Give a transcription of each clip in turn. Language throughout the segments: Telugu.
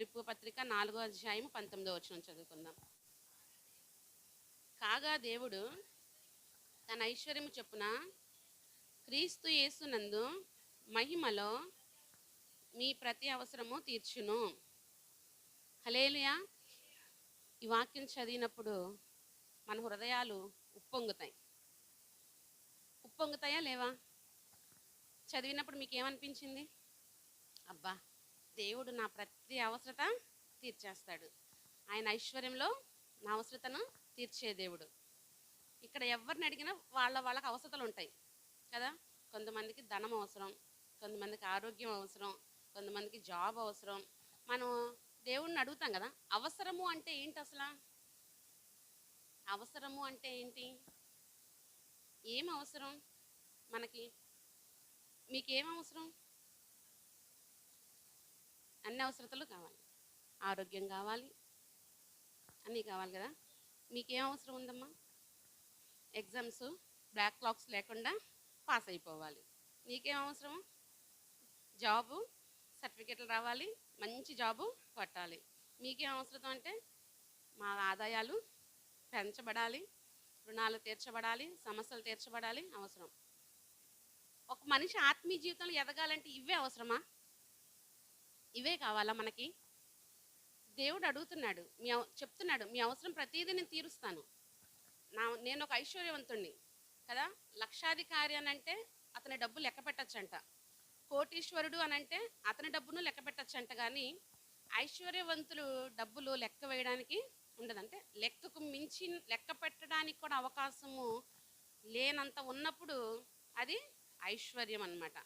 ఫిలిప్పీ పత్రిక 4వ అధ్యాయం 19వ వచనం చదువుకుందాం. కాగా దేవుడు తన ఐశ్వర్యము చొప్పున క్రీస్తు యేసునందు మహిమలో మీ ప్రతి అవసరము తీర్చును. హల్లెలూయా. ఈ వాక్యం చదివినప్పుడు మన హృదయాలు ఉప్పొంగుతాయి. ఉప్పొంగుతాయా లేవా? చదివినప్పుడు మీకు ఏమనిపించింది? అబ్బా, దేవుడు నా ప్రతి అవసరత తీర్చేస్తాడు. ఆయన ఐశ్వర్యంలో నా అవసరతను తీర్చే దేవుడు. ఇక్కడ ఎవరిని అడిగినా వాళ్ళకి అవసరతలు ఉంటాయి కదా. కొంతమందికి ధనం అవసరం, కొంతమందికి ఆరోగ్యం అవసరం, కొంతమందికి జాబ్ అవసరం. మనం దేవుడిని అడుగుతాం కదా. అవసరము అంటే ఏంటి అసలు? అవసరము అంటే ఏంటి? ఏం అవసరం మనకి? మీకేం అవసరం? అన్ని అవసరతలు కావాలి. ఆరోగ్యం కావాలి, అన్నీ కావాలి కదా. మీకేం అవసరం ఉందమ్మా? ఎగ్జామ్స్ బ్లాక్ క్లాక్స్ లేకుండా పాస్ అయిపోవాలి. నీకేం అవసరం? జాబు సర్టిఫికెట్లు రావాలి, మంచి జాబు కొట్టాలి. మీకేం అవసరం అంటే మా ఆదాయాలు పెంచబడాలి, రుణాలు తీర్చబడాలి, సమస్యలు తీర్చబడాలి అవసరం. ఒక మనిషి ఆత్మీయ జీవితంలో ఎదగాలంటే ఇవే అవసరమా? ఇవే కావాలా మనకి? దేవుడు అడుగుతున్నాడు, చెప్తున్నాడు, మీ అవసరం ప్రతిదీ నేను తీరుస్తాను. నేను ఒక ఐశ్వర్యవంతుణ్ణి కదా. లక్షాధికారి అని అంటే అతని డబ్బు లెక్క పెట్టచ్చంట. కోటీశ్వరుడు అని అంటే అతని డబ్బును లెక్క పెట్టచ్చంట. కానీ ఐశ్వర్యవంతులు డబ్బులు లెక్క వేయడానికి ఉండదంటే లెక్కకు మించి లెక్క పెట్టడానికి కూడా అవకాశము లేనంత ఉన్నప్పుడు అది ఐశ్వర్యం అన్నమాట.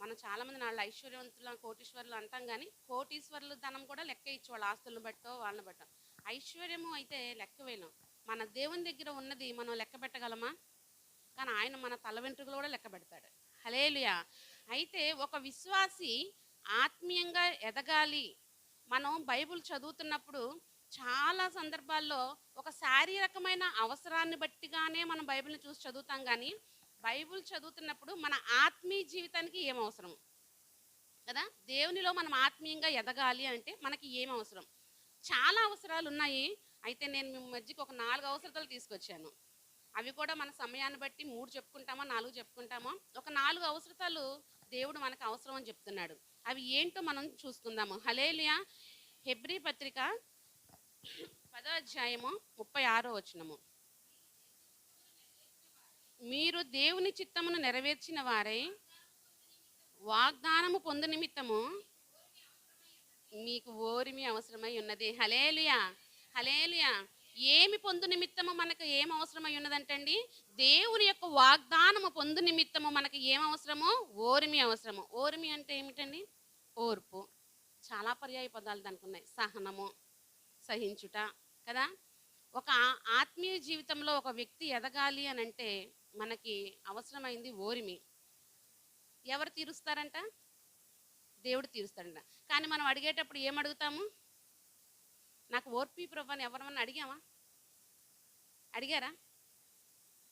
మనం చాలామంది వాళ్ళు ఐశ్వర్యవంతులు కోటీశ్వరులు అంటాం, కానీ కోటీశ్వరులు ధనం కూడా లెక్క ఇచ్చి వాళ్ళ ఆస్తులను బట్టో వాళ్ళని బట్టో. ఐశ్వర్యము అయితే లెక్క వేయలేం. మన దేవుని దగ్గర ఉన్నది మనం లెక్క పెట్టగలమా? కానీ ఆయన మన తల వెంట్రుకలు కూడా లెక్క పెడతాడు. హల్లెలూయా. అయితే ఒక విశ్వాసి ఆత్మీయంగా ఎదగాలి. మనం బైబిల్ చదువుతున్నప్పుడు చాలా సందర్భాల్లో ఒక శారీరకమైన అవసరాన్ని బట్టిగానే మనం బైబిల్ని చూసి చదువుతాం. కానీ బైబిల్ చదువుతున్నప్పుడు మన ఆత్మీయ జీవితానికి ఏం అవసరం కదా. దేవునిలో మనం ఆత్మీయంగా ఎదగాలి అంటే మనకి ఏం అవసరం? చాలా అవసరాలు ఉన్నాయి. అయితే నేను మీ మధ్యకి ఒక 4 అవసరతలు తీసుకొచ్చాను. అవి కూడా మన సమయాన్ని బట్టి 3 చెప్పుకుంటామో 4 చెప్పుకుంటామో. ఒక 4 అవసరతలు దేవుడు మనకు అవసరం అని చెప్తున్నాడు. అవి ఏంటో మనం చూసుకుందాము. హల్లెలూయా. హెబ్రీ పత్రిక 10వ అధ్యాయము 36వ వచనము. మీరు దేవుని చిత్తమును నెరవేర్చిన వారై వాగ్దానము పొందు నిమిత్తము మీకు ఓరిమి అవసరమై ఉన్నది. హల్లెలూయా. హల్లెలూయా. ఏమి పొందు నిమిత్తము మనకు ఏం అవసరమై ఉన్నదంటండి? దేవుని యొక్క వాగ్దానము పొందు నిమిత్తము మనకి ఏం అవసరమో? ఓరిమి అవసరము. ఓరిమి అంటే ఏమిటండి? ఓర్పు. చాలా పర్యాయ పదాలు దానికి ఉన్నాయి. సహనము, సహించుట కదా. ఒక ఆత్మీయ జీవితంలో ఒక వ్యక్తి ఎదగాలి అని అంటే మనకి అవసరమైంది ఓరిమి. ఎవరు తీరుస్తారంట? దేవుడు తీరుస్తాడంట. కానీ మనం అడిగేటప్పుడు ఏం అడుగుతాము? నాకు ఓర్పు ప్రభు అని ఎవరన్నా అడిగామా? అడిగారా?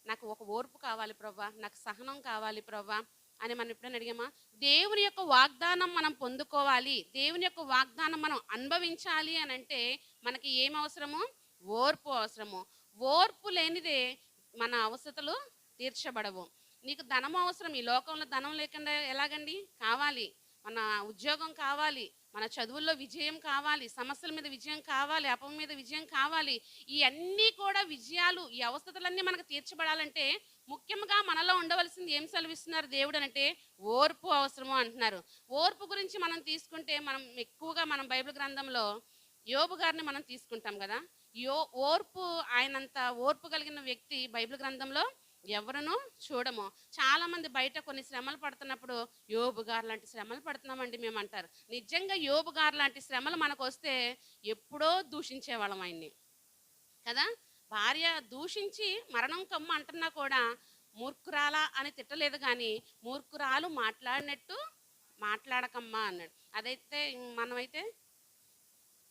నాకు ఒక ఓర్పు కావాలి ప్రభా, నాకు సహనం కావాలి ప్రభా అని మనం ఎప్పుడైనా అడిగామా? దేవుని యొక్క వాగ్దానం మనం పొందుకోవాలి, దేవుని యొక్క వాగ్దానం మనం అనుభవించాలి అని అంటే మనకి ఏం అవసరము? ఓర్పు అవసరము. ఓర్పు లేనిదే మన అవసరతలు తీర్చబడవు. నీకు ధనం అవసరం. ఈ లోకంలో ధనం లేకుండా ఎలాగండి? కావాలి. మన ఉద్యోగం కావాలి, మన చదువుల్లో విజయం కావాలి, సమస్యల మీద విజయం కావాలి, అపం మీద విజయం కావాలి. ఇవన్నీ కూడా విజయాలు, ఈ అవసరతలన్నీ మనకు తీర్చబడాలంటే ముఖ్యంగా మనలో ఉండవలసింది ఏం సెలవిస్తున్నారు దేవుడు అంటే? ఓర్పు అవసరము అంటున్నారు. ఓర్పు గురించి మనం తీసుకుంటే మనం ఎక్కువగా మనం బైబిల్ గ్రంథంలో యోబు గారిని మనం తీసుకుంటాం కదా. ఓర్పు, ఆయనంత ఓర్పు కలిగిన వ్యక్తి బైబిల్ గ్రంథంలో ఎవరునూ చూడము. చాలామంది బయట కొన్ని శ్రమలు పడుతున్నప్పుడు యోబు గారు లాంటి శ్రమలు పడుతున్నామండి మేము అంటారు. నిజంగా యోబు గారు లాంటి శ్రమలు మనకు వస్తే ఎప్పుడో దూషించేవాళ్ళం ఆయన్ని కదా. భార్య దూషించి మరణం కమ్మ అంటున్నా కూడా మూర్ఖురాలా అని తిట్టలేదు, కానీ మూర్ఖురాలు మాట్లాడినట్టు మాట్లాడకమ్మా అన్నాడు. అదైతే మనమైతే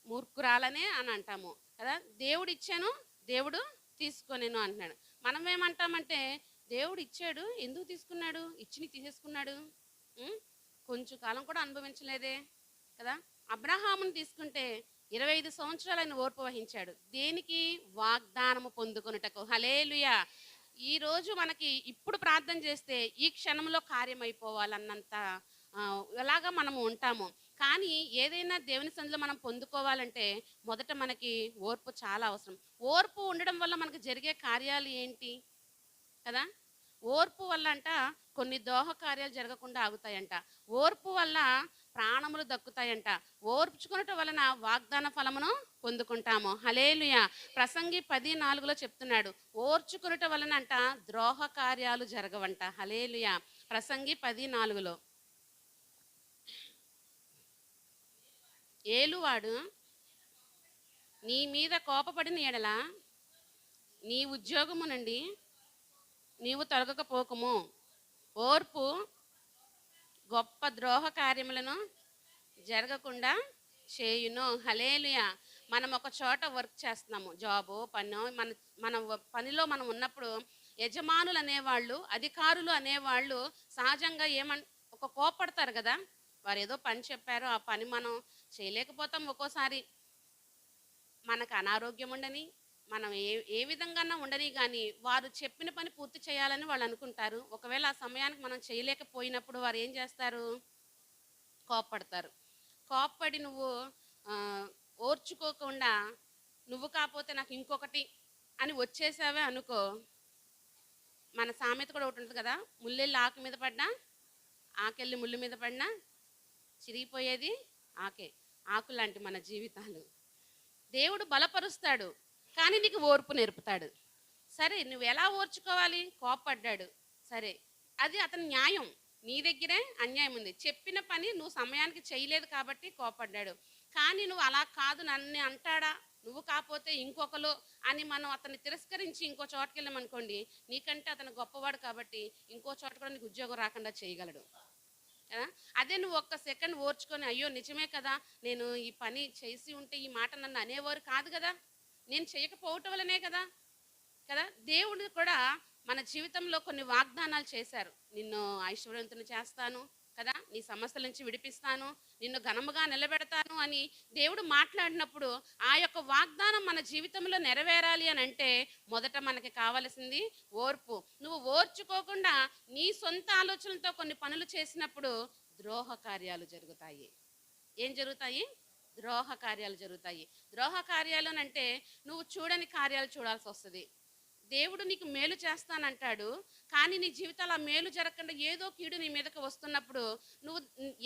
మూర్ఖురాలనే అని అంటాము కదా. దేవుడు ఇచ్చాను, దేవుడు తీసుకొనేను అంటున్నాడు. మనం ఏమంటామంటే దేవుడు ఇచ్చాడు, ఎందుకు తీసుకున్నాడు? ఇచ్చిని తీసేసుకున్నాడు, కొంచెం కాలం కూడా అనుభవించలేదే కదా. అబ్రహామును తీసుకుంటే 25 సంవత్సరాలు ఆయన ఓర్పు వహించాడు. దేనికి? వాగ్దానము పొందుకొనుటకు. హల్లెలూయా! ఈరోజు మనకి ఇప్పుడు ప్రార్థన చేస్తే ఈ క్షణంలో కార్యమైపోవాలన్నంత ఎలాగా మనము ఉంటాము. కానీ ఏదైనా దేవుని సన్నిధిలో మనం పొందుకోవాలంటే మొదట మనకి ఓర్పు చాలా అవసరం. ఓర్పు ఉండడం వల్ల మనకు జరిగే కార్యాలు ఏంటి కదా? ఓర్పు వల్ల అంట కొన్ని దోహ కార్యాలు జరగకుండా ఆగుతాయంట. ఓర్పు వల్ల ప్రాణములు దక్కుతాయంట. ఓర్చుకునటం వలన వాగ్దాన ఫలమును పొందుకుంటాము. హల్లెలూయా! ప్రసంగి 10:4లో చెప్తున్నాడు. ఓర్చుకునటం వలన అంట ద్రోహ కార్యాలు జరగవంట. హల్లెలూయా! ప్రసంగి 10:4లో ఏలువాడు నీ మీద కోపపడిన ఎడల నీ ఉద్యోగము నుండి నీవు తొలగకపోకము. ఓర్పు గొప్ప ద్రోహ కార్యములను జరగకుండా చేయును. హల్లెలూయా! మనం ఒక చోట వర్క్ చేస్తున్నాము, జాబో పనో, మన పనిలో మనం ఉన్నప్పుడు యజమానులు అనేవాళ్ళు, అధికారులు అనేవాళ్ళు సహజంగా ఒక కోపడతారు కదా. వారు ఏదో పని చెప్పారో ఆ పని మనం చేయలేకపోతాం. ఒక్కోసారి మనకు అనారోగ్యం ఉండని, మనం ఏ విధంగానే ఉండని, కానీ వారు చెప్పిన పని పూర్తి చేయాలని వాళ్ళు అనుకుంటారు. ఒకవేళ ఆ సమయానికి మనం చేయలేకపోయినప్పుడు వారు ఏం చేస్తారు? కోప్పడతారు. కోప్పడి నువ్వు ఓర్చుకోకుండా నువ్వు కాకపోతే నాకు ఇంకొకటి అని వచ్చేసావే అనుకో, మన సామెత కూడా ఒకటి ఉంటుంది కదా, ముల్లెళ్ళి ఆకు మీద పడ్డా ఆకెళ్ళి ముళ్ళు మీద పడినా చిరిగిపోయేది ఆకే. ఆకులాంటి మన జీవితాలు. దేవుడు బలపరుస్తాడు, కానీ నీకు ఓర్పు నేర్పుతాడు. సరే, నువ్వు ఎలా ఓర్చుకోవాలి? కోప్పడ్డాడు, సరే, అది అతని న్యాయం. నీ దగ్గరే అన్యాయం ఉంది. చెప్పిన పని నువ్వు సమయానికి చేయలేదు కాబట్టి కోప్పడ్డాడు. కానీ నువ్వు అలా కాదు, నన్ను అంటాడా, నువ్వు కాకపోతే ఇంకొకరు అని మనం అతన్ని తిరస్కరించి ఇంకో చోటుకి వెళ్ళామనుకోండి, నీకంటే అతను గొప్పవాడు కాబట్టి ఇంకో చోట కూడా నీకు ఉద్యోగం రాకుండా చేయగలడు కదా. అదే నువ్వు ఒక్క సెకండ్ ఓర్చుకొని, అయ్యో నిజమే కదా, నేను ఈ పని చేసి ఉంటే ఈ మాట నన్ను అనేవారు కాదు కదా, నేను చేయకపోవటం వల్లనే కదా. దేవుడు కూడా మన జీవితంలో కొన్ని వాగ్దానాలు చేశారు. నిన్ను ఐశ్వర్యవంతుని చేస్తాను కదా, నీ సమస్యల నుంచి విడిపిస్తాను, నిన్ను ఘనముగా నిలబెడతాను అని దేవుడు మాట్లాడినప్పుడు ఆ యొక్క వాగ్దానం మన జీవితంలో నెరవేరాలి అని అంటే మొదట మనకి కావలసింది ఓర్పు. నువ్వు ఓర్చుకోకుండా నీ సొంత ఆలోచనలతో కొన్ని పనులు చేసినప్పుడు ద్రోహ కార్యాలు జరుగుతాయి. ఏం జరుగుతాయి? ద్రోహ కార్యాలు జరుగుతాయి. ద్రోహ కార్యాలు అంటే నువ్వు చూడని కార్యాలు చూడాల్సి వస్తుంది. దేవుడు నీకు మేలు చేస్తానంటాడు, కానీ నీ జీవితాలు ఆ మేలు జరగకుండా ఏదో కీడు నీ మీదకి వస్తున్నప్పుడు నువ్వు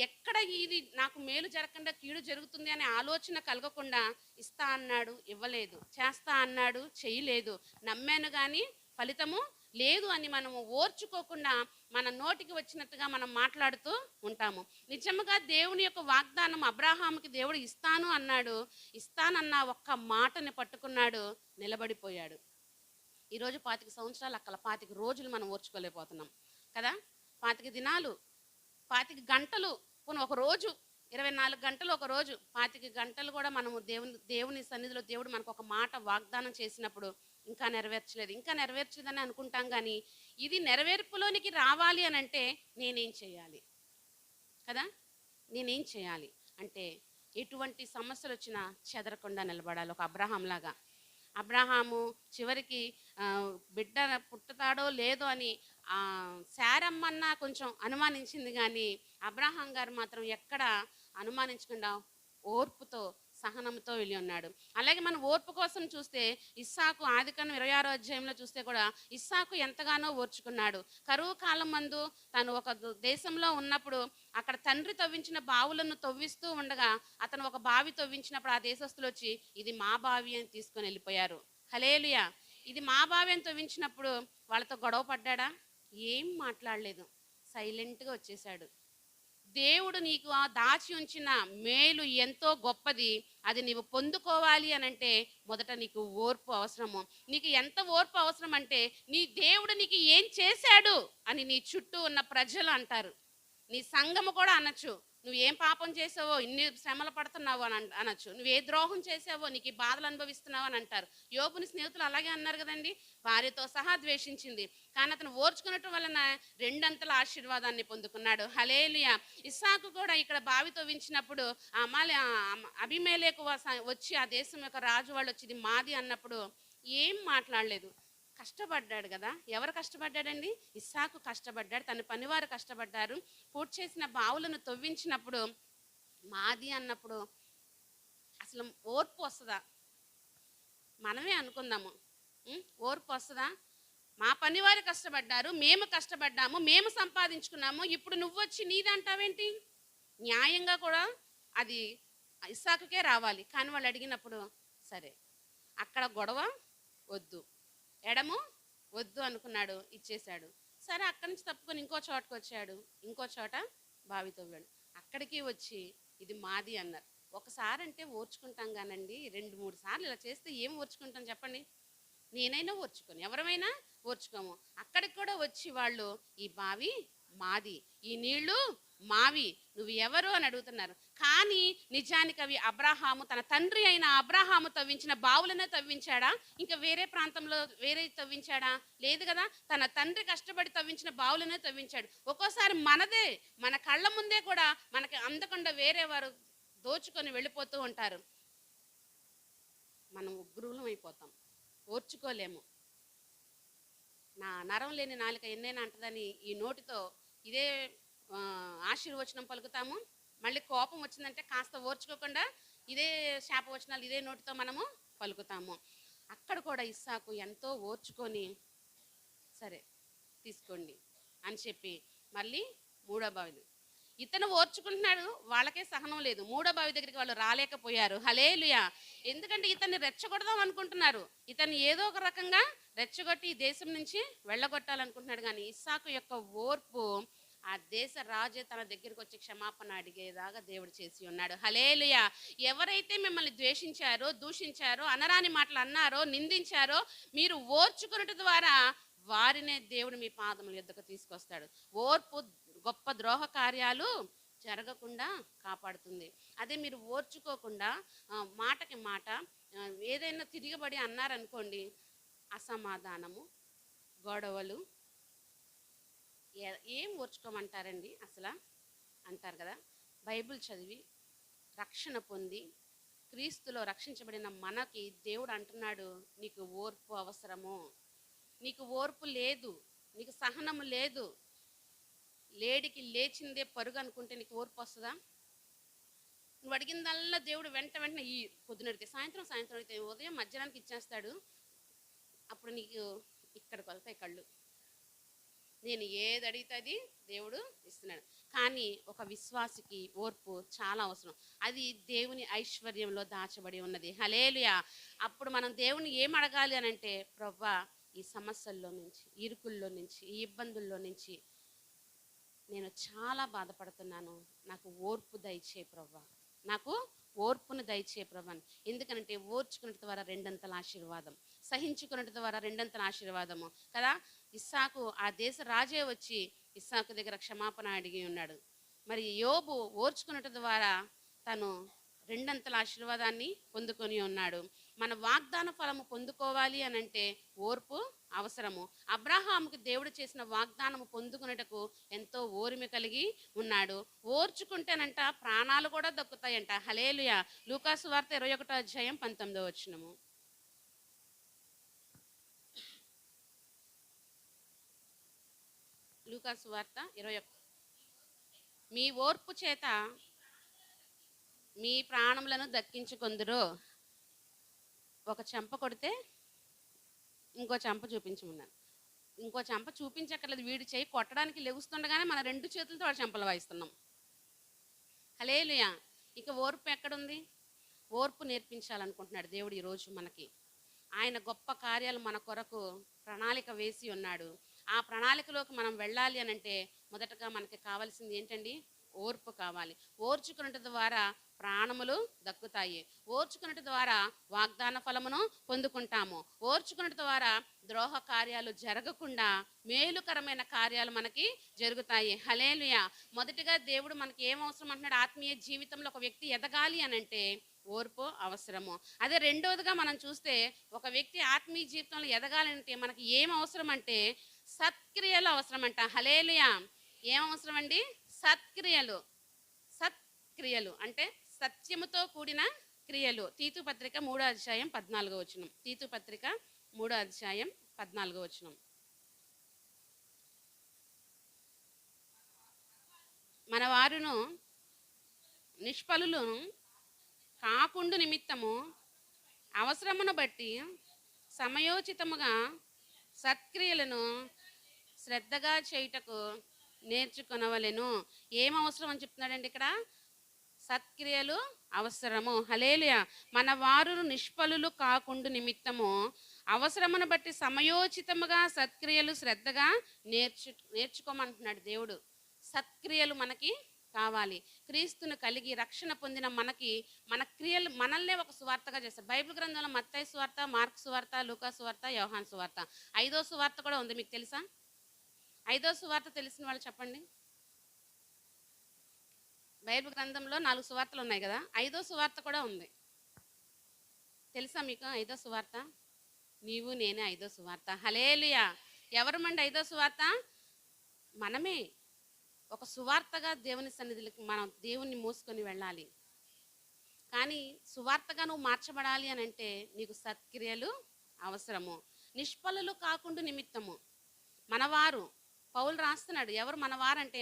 ఎక్కడ ఇది నాకు మేలు జరగకుండా కీడు జరుగుతుంది అనే ఆలోచన కలగకుండా, ఇస్తా అన్నాడు ఇవ్వలేదు, చేస్తా అన్నాడు చేయలేదు, నమ్మాను కానీ ఫలితము లేదు అని మనము ఓర్చుకోకుండా మన నోటికి వచ్చినట్టుగా మనం మాట్లాడుతూ ఉంటాము. నిజంగా దేవుని యొక్క వాగ్దానం అబ్రహాముకి దేవుడు ఇస్తాను అన్నాడు. ఇస్తానన్న ఒక్క మాటని పట్టుకున్నాడు, నిలబడిపోయాడు. ఈరోజు 25 సంవత్సరాలు అక్కడ 25 రోజులు మనం ఓర్చుకోలేకపోతున్నాం కదా. 25 దినాలు, 25 గంటలు, పోనీ ఒక రోజు, 24 గంటలు ఒక రోజు, 25 గంటలు కూడా మనము దేవుని సన్నిధిలో దేవుడు మనకు ఒక మాట వాగ్దానం చేసినప్పుడు ఇంకా నెరవేర్చలేదని అనుకుంటాం. కానీ ఇది నెరవేర్పులోనికి రావాలి అని అంటే నేనేం చేయాలి కదా. నేనేం చేయాలి అంటే ఎటువంటి సమస్యలు వచ్చినా చెదరకుండా నిలబడాలి. ఒక అబ్రహాం లాగా. అబ్రహాము చివరికి బిడ్డ పుట్టుతాడో లేదో అని శారమ్మన్న కొంచెం అనుమానించింది, కానీ అబ్రహాం గారు మాత్రం ఎక్కడ అనుమానించకుండా ఓర్పుతో సహనంతో వెళ్ళి ఉన్నాడు. అలాగే మనం ఓర్పు కోసం చూస్తే ఇస్సాకు ఆదికాండం 26వ అధ్యాయంలో చూస్తే కూడా ఇస్సాకు ఎంతగానో ఓర్చుకున్నాడు. కరువు కాలం మందు తను ఒక దేశంలో ఉన్నప్పుడు అక్కడ తండ్రి తవ్వించిన బావులను తవ్విస్తూ ఉండగా అతను ఒక బావి తవ్వించినప్పుడు ఆ దేశస్తులు వచ్చి ఇది మా బావి అని తీసుకొని వెళ్ళిపోయారు. హల్లెలూయా! ఇది మా బావి అని తవ్వించినప్పుడు వాళ్ళతో గొడవ పడ్డాడా? ఏం మాట్లాడలేదు, సైలెంట్గా వచ్చేసాడు. దేవుడు నీకు దాచి ఉంచిన మేలు ఎంతో గొప్పది. అది నీవు పొందుకోవాలి అని అంటే మొదట నీకు ఓర్పు అవసరము. నీకు ఎంత ఓర్పు అవసరం అంటే నీ దేవుడు నీకు ఏం చేశాడు అని నీ చుట్టూ ఉన్న ప్రజలు అంటారు, నీ సంఘము కూడా అనొచ్చు. నువ్వేం పాపం చేసావో ఇన్ని శ్రమలు పడుతున్నావు అని అనొచ్చు. నువ్వే ద్రోహం చేసావో నీకు ఈ బాధలు అనుభవిస్తున్నావు అని అంటారు. యోబుని స్నేహితులు అలాగే అన్నారు కదండి. భార్యతో సహా ద్వేషించింది, కానీ అతను ఓర్చుకునటం వలన రెండంతల ఆశీర్వాదాన్ని పొందుకున్నాడు. హల్లెలూయా. ఇస్సాకు కూడా ఇక్కడ బావి తవ్వించినప్పుడు అబీమెలెకు వచ్చి ఆ దేశం యొక్క రాజు వాళ్ళు వచ్చి ఇది మాది అన్నప్పుడు ఏం మాట్లాడలేదు. కష్టపడ్డాడు కదా. ఎవరు కష్టపడ్డాడండి? ఇస్సాకు కష్టపడ్డాడు, తన పనివారు కష్టపడ్డారు. పూర్తి చేసిన బావులను తవ్వించినప్పుడు మాది అన్నప్పుడు అసలు ఓర్పు వస్తుందా? మనమే అనుకుందాము, ఓర్పు వస్తుందా? మా పనివారు కష్టపడ్డారు, మేము కష్టపడ్డాము, మేము సంపాదించుకున్నాము, ఇప్పుడు నువ్వు వచ్చి నీదంటావేంటి? న్యాయంగా కూడా అది ఇస్సాకుకే రావాలి. కానీ వాళ్ళు అడిగినప్పుడు సరే, అక్కడ గొడవ వద్దు, ఎడము వద్దు అనుకున్నాడు, ఇచ్చేశాడు. సరే, అక్కడి నుంచి తప్పుకొని ఇంకో చోటకు వచ్చాడు, ఇంకో చోట బావి తవ్వాడు. అక్కడికి వచ్చి ఇది మాది అన్నారు. ఒకసారి అంటే ఓర్చుకుంటాం కానండి, 2-3 సార్లు ఇలా చేస్తే ఏం ఓర్చుకుంటాం చెప్పండి? నేనైనా ఓర్చుకోను, ఎవరమైనా ఓర్చుకోము. అక్కడికి కూడా వచ్చి వాళ్ళు ఈ బావి మాది, ఈ నీళ్లు మావి, నువ్వు ఎవరు అని అడుగుతున్నారు. కానీ నిజానికి అవి అబ్రాహాము, తన తండ్రి అయిన అబ్రాహాము తవ్వించిన బావులనే తవ్వించాడా? ఇంకా వేరే ప్రాంతంలో వేరే తవ్వించాడా? లేదు కదా. తన తండ్రి కష్టపడి తవ్వించిన బావులనే తవ్వించాడు. ఒక్కోసారి మనదే, మన కళ్ళ ముందే కూడా మనకి అందకుండా వేరే వారు దోచుకొని వెళ్ళిపోతూ ఉంటారు. మనం ఉగ్రులం అయిపోతాం, ఓర్చుకోలేము. నా నరం లేని నాలుక ఎన్నైనా అంటదని ఈ నోటితో ఇదే ఆశీర్వచనం పలుకుతాము. మళ్ళీ కోపం వచ్చిందంటే కాస్త ఓర్చుకోకుండా ఇదే శాపవచనాలు ఇదే నోటితో మనము పలుకుతాము. అక్కడ కూడా ఇస్సాకు ఎంతో ఓర్చుకొని సరే తీసుకోండి అని చెప్పి మళ్ళీ మూడో బావి, ఇతను ఓర్చుకుంటున్నాడు, వాళ్ళకే సహనం లేదు. మూడో బావి దగ్గరికి వాళ్ళు రాలేకపోయారు. హల్లెలూయా. ఎందుకంటే ఇతన్ని రెచ్చగొడదాం అనుకుంటున్నారు, ఇతన్ని ఏదో ఒక రకంగా రెచ్చగొట్టి ఈ దేశం నుంచి వెళ్ళగొట్టాలనుకుంటున్నాడు. కానీ ఇస్సాకు యొక్క ఓర్పు ఆ దేశ రాజే తన దగ్గరికి వచ్చి క్షమాపణ అడిగేదాకా దేవుడు చేసి ఉన్నాడు. హల్లెలూయా. ఎవరైతే మిమ్మల్ని ద్వేషించారో, దూషించారో, అనరాని మాటలు అన్నారో, నిందించారో, మీరు ఓర్చుకున్నట ద్వారా వారినే దేవుడు మీ పాదముల యొద్దకు తీసుకొస్తాడు. ఓర్పు గొప్ప ద్రోహ కార్యాలు జరగకుండా కాపాడుతుంది. అదే మీరు ఓర్చుకోకుండా మాటకి మాట ఏదైనా తిరిగిబడి అన్నారనుకోండి, అసమాధానము, గొడవలు, ఏం ఓర్చుకోమంటారండి అసలు అంటారు కదా. బైబిల్ చదివి రక్షణ పొంది క్రీస్తులో రక్షించబడిన మనకి దేవుడు అంటున్నాడు, నీకు ఓర్పు అవసరము. నీకు ఓర్పు లేదు, నీకు సహనము లేదు, లేడికి లేచిందే పరుగు అనుకుంటే నీకు ఓర్పు వస్తుందా? నువ్వు అడిగిందల్లా దేవుడు వెంటనే ఈ పొద్దునడితే సాయంత్రం, సాయంత్రం అయితే ఉదయం, మధ్యాహ్నానికి ఇచ్చేస్తాడు. అప్పుడు నీకు ఇక్కడ కొలతాయి కళ్ళు. నేను ఏది అడిగితే అది దేవుడు ఇస్తున్నాడు. కానీ ఒక విశ్వాసికి ఓర్పు చాలా అవసరం. అది దేవుని ఐశ్వర్యంలో దాచబడి ఉన్నది. హల్లెలూయా. అప్పుడు మనం దేవుని ఏం అడగాలి అని అంటే, ప్రభువా ఈ సమస్యల్లో నుంచి, ఇరుకుల్లో నుంచి, ఈ ఇబ్బందుల్లో నుంచి నేను చాలా బాధపడుతున్నాను, నాకు ఓర్పు దయచే ప్రభువా, నాకు ఓర్పును దయచే ప్రభు. ఎందుకనంటే ఓర్చుకున్నట్టు ద్వారా రెండంతల ఆశీర్వాదం, సహించుకున్నట్టు ద్వారా రెండంతల ఆశీర్వాదము కదా. ఇస్సాకు ఆ దేశ రాజే వచ్చి ఇస్సాకు దగ్గర క్షమాపణ అడిగి ఉన్నాడు. మరి యోబు ఓర్చుకున్నట్టు ద్వారా తను రెండంతల ఆశీర్వాదాన్ని పొందుకొని ఉన్నాడు. మన వాగ్దాన ఫలము పొందుకోవాలి అని అంటే ఓర్పు అవసరము. అబ్రహాముకు దేవుడు చేసిన వాగ్దానము పొందుకున్నటకు ఎంతో ఓర్మి కలిగి ఉన్నాడు. ఓర్చుకుంటేనంట ప్రాణాలు కూడా దక్కుతాయంట. హల్లెలూయా. లూకాసు వార్త 21వ అధ్యాయం 19వ వచనము. లూకాసు వార్త 21. మీ ఓర్పు చేత మీ ప్రాణములను దక్కించుకొందురు. ఒక చెంప కొడితే ఇంకో చెంప చూపించమన్నాను. ఇంకో చెంప చూపించక్కర్లేదు, వీడి చేయి కొట్టడానికి లెగుస్తుండగానే మన 2 చేతులతో వాడి చెంపలు వాయిస్తున్నాం. హల్లెలూయా. ఇక ఓర్పు ఎక్కడుంది? ఓర్పు నేర్పించాలనుకుంటున్నాడు దేవుడు ఈరోజు మనకి. ఆయన గొప్ప కార్యాలు మన కొరకు ప్రణాళిక వేసి ఉన్నాడు. ఆ ప్రణాళికలోకి మనం వెళ్ళాలి అని అంటే మొదటగా మనకి కావాల్సింది ఏంటండి? ఓర్పు కావాలి. ఓర్చుకున్నట ద్వారా ప్రాణములు దక్కుతాయి. ఓర్చుకున్నట ద్వారా వాగ్దాన ఫలమును పొందుకుంటాము. ఓర్చుకున్నట ద్వారా ద్రోహ కార్యాలు జరగకుండా మేలుకరమైన కార్యాలు మనకి జరుగుతాయి. హల్లెలూయా. మొదటిగా దేవుడు మనకి ఏం అవసరం అంటున్నాడు? ఆత్మీయ జీవితంలో ఒక వ్యక్తి ఎదగాలి అనంటే ఓర్పు అవసరము. అదే రెండోదిగా మనం చూస్తే ఒక వ్యక్తి ఆత్మీయ జీవితంలో ఎదగాలంటే మనకి ఏం అవసరం అంటే సత్క్రియలు అవసరమంట. హల్లెలూయా. ఏం అవసరం అండి? సత్క్రియలు. సత్క్రియలు అంటే సత్యముతో కూడిన క్రియలు. తీతు పత్రిక 3:14 తీతు పత్రిక 3:14 మన వారును నిష్ఫలులను కాకుండు నిమిత్తము అవసరమును బట్టి సమయోచితముగా సత్క్రియలను శ్రద్ధగా చేయుటకు నేర్చుకొనవలెను. ఏం అవసరం అని చెప్తున్నాడండి ఇక్కడ? సత్క్రియలు అవసరము. హల్లెలూయా. మన వారు నిష్ఫలులు కాకుండు నిమిత్తము అవసరమును బట్టి సమయోచితముగా సత్క్రియలు శ్రద్ధగా నేర్చుకోమంటున్నాడు దేవుడు. సత్క్రియలు మనకి కావాలి. క్రీస్తును కలిగి రక్షణ పొందిన మనకి మన క్రియలు మనల్నే ఒక సువార్తగా చేస్తారు. బైబిల్ గ్రంథంలో మత్తయి సువార్త, మార్కు సువార్త, లూకా సువార్త, యోహాను సువార్త, 5వ సువార్త కూడా ఉంది. మీకు తెలుసా? 5వ సువార్త తెలిసిన వాళ్ళు చెప్పండి. బైబిల్ గ్రంథంలో 4 సువార్తలు ఉన్నాయి కదా, 5వ సువార్త కూడా ఉంది. తెలుసా మీకు 5వ సువార్త? నీవు నేనే 5వ సువార్త. హల్లెలూయా. ఎవరమండి 5వ సువార్త? మనమే. ఒక సువార్తగా దేవుని సన్నిధికి మనం దేవుణ్ణి మోసుకొని వెళ్ళాలి. కానీ సువార్తగా నువ్వు మార్చబడాలి అని అంటే నీకు సత్క్రియలు అవసరము. నిష్ఫలులు కాకుండా నిమిత్తము. మనవారు పౌలు రాస్తున్నాడు. ఎవరు మనవారంటే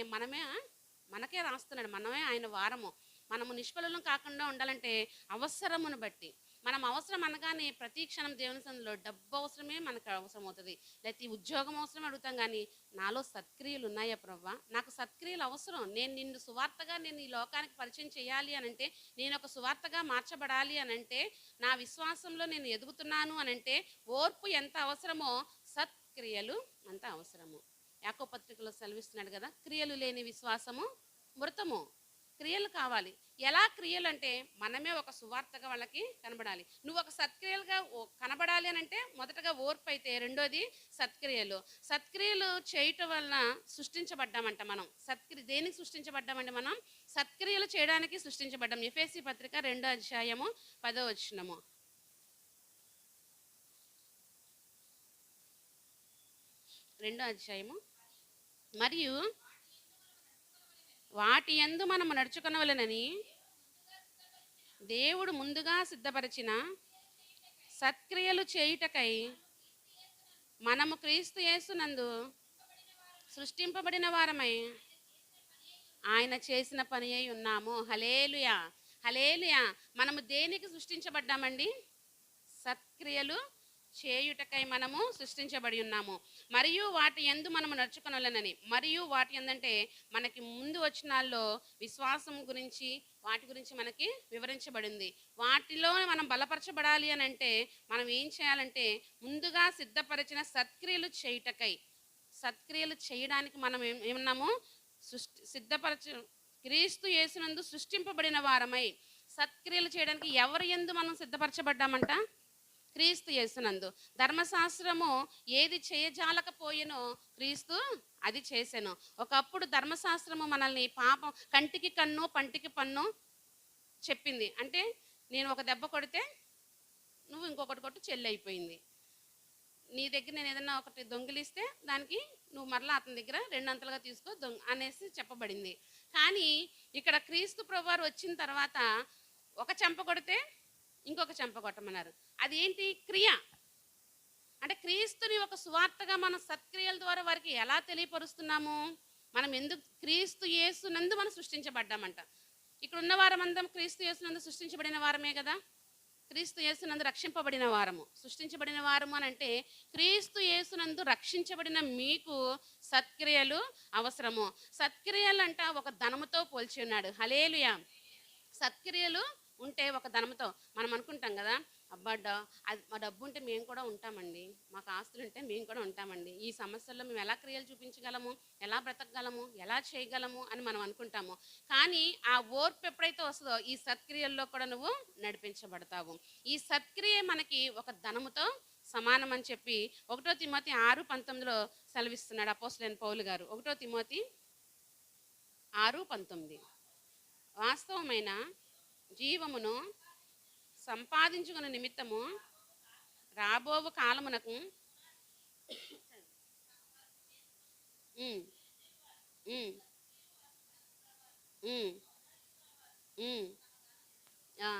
మనకే రాస్తున్నాడు. మనమే ఆయన వారము. మనము నిష్ఫలం కాకుండా ఉండాలంటే అవసరమును బట్టి. మనం అవసరం అనగానే ప్రతి క్షణం దేవుని సన్నిధిలో డబ్బు అవసరమే మనకు అవసరం అవుతుంది, లేకపోతే ఉద్యోగం అవసరం అడుగుతాం. కానీ నాలో సత్క్రియలు ఉన్నాయా ప్రభువా? నాకు సత్క్రియలు అవసరం. నేను నిన్ను సువార్తగా నేను ఈ లోకానికి పరిచయం చేయాలి అనంటే, నేను ఒక సువార్తగా మార్చబడాలి అనంటే, నా విశ్వాసంలో నేను ఎదుగుతున్నాను అనంటే ఓర్పు ఎంత అవసరమో సత్క్రియలు అంత అవసరము. యాకోబు పత్రికలో సెలవిస్తున్నాడు కదా, క్రియలు లేని విశ్వాసము మృతము. క్రియలు కావాలి. ఎలా క్రియలు అంటే మనమే ఒక సువార్తగా వాళ్ళకి కనబడాలి. నువ్వు ఒక సత్క్రియలుగా కనబడాలి అని అంటే మొదటగా ఓర్పు అయితే, రెండోది సత్క్రియలు. సత్క్రియలు చేయటం వలన సృష్టించబడ్డామంట మనం. దేనికి సృష్టించబడ్డామంటే మనం సత్క్రియలు చేయడానికి సృష్టించబడ్డాం. ఎఫెసీ పత్రిక 2:10 మరియు వాటి యందు మనము నడుచుకొనవలెనని దేవుడు ముందుగా సిద్ధపరిచిన సత్క్రియలు చేయుటకై మనము క్రీస్తు యేసునందు సృష్టింపబడిన వారమై ఆయన చేసిన పని అయి ఉన్నాము. హల్లెలూయా. హల్లెలూయా. మనము దేనికి సృష్టించబడ్డామండి? సత్క్రియలు చేయుటకై మనము సృష్టించబడి ఉన్నాము. మరియు వాటి యందు మనము నడుచుకొనవలెనని. మరియు వాటి యందంటే మనకి ముందు వచనాల్లో విశ్వాసం గురించి వాటి గురించి మనకి వివరించబడింది. వాటిలో మనం బలపరచబడాలి అని అంటే మనం ఏం చేయాలంటే ముందుగా సిద్ధపరిచిన సత్క్రియలు చేయుటకై, సత్క్రియలు చేయడానికి మనం ఏమన్నాము? క్రీస్తు యేసునందు సృష్టింపబడిన వారమై. సత్క్రియలు చేయడానికి ఎవరి యందు మనం సిద్ధపరచబడ్డామంట? క్రీస్తు యేసునందు. ధర్మశాస్త్రము ఏది చేయజాలకపోయేనో క్రీస్తు అది చేసెను. ఒకప్పుడు ధర్మశాస్త్రము మనల్ని పాపం, కంటికి కన్ను పంటికి పన్ను చెప్పింది. అంటే నేను ఒక దెబ్బ కొడితే నువ్వు ఇంకొకటి కొట్టు, చెల్లి అయిపోయింది. నీ దగ్గర నేను ఏదైనా ఒకటి దొంగిలిస్తే దానికి నువ్వు మరలా అతని దగ్గర 2 అంతలుగా తీసుకో అనేసి చెప్పబడింది. కానీ ఇక్కడ క్రీస్తు ప్రభువారు వచ్చిన తర్వాత ఒక చెంప కొడితే ఇంకొక చెంప కొట్టమన్నారు. అదేంటి? క్రియ. అంటే క్రీస్తుని ఒక సువార్తగా మనం సత్క్రియల ద్వారా వారికి ఎలా తెలియపరుస్తున్నాము? మనం ఎందుకు క్రీస్తు యేసునందు మనం సృష్టించబడ్డామంట. ఇక్కడ ఉన్న వారమందరం క్రీస్తు యేసునందు సృష్టించబడిన వారమే కదా. క్రీస్తు యేసునందు రక్షింపబడిన వారము. సృష్టించబడిన వారము అని అంటే క్రీస్తు యేసునందు రక్షించబడిన మీకు సత్క్రియలు అవసరము. సత్క్రియలు అంట ఒక ధనముతో పోల్చి ఉన్నాడు. హల్లెలూయా. సత్క్రియలు ఉంటే ఒక ధనముతో మనం అనుకుంటాం కదా, అబ్బా అది మా డబ్బు ఉంటే మేము కూడా ఉంటామండి, మాకు ఆస్తులు ఉంటే మేము కూడా ఉంటామండి, ఈ సమస్యల్లో మేము ఎలా క్రియలు చూపించగలము, ఎలా బ్రతకగలము, ఎలా చేయగలము అని మనం అనుకుంటాము. కానీ ఆ ఓర్పు ఎప్పుడైతే వస్తుందో ఈ సత్క్రియల్లో కూడా నువ్వు నడిపించబడతావు. ఈ సత్క్రియ మనకి ఒక ధనముతో సమానం అని చెప్పి 1 తిమోతి 6:19 సెలవిస్తున్నాడు అపోస్తలుడైన పౌలు గారు. 1 తిమోతి 6:19 వాస్తవమైన జీవమును సంపాదించుకున్న నిమిత్తము రాబోవు కాలమునకు ఉమ్, ఉమ్, ఉమ్, ఉమ్, ఆ,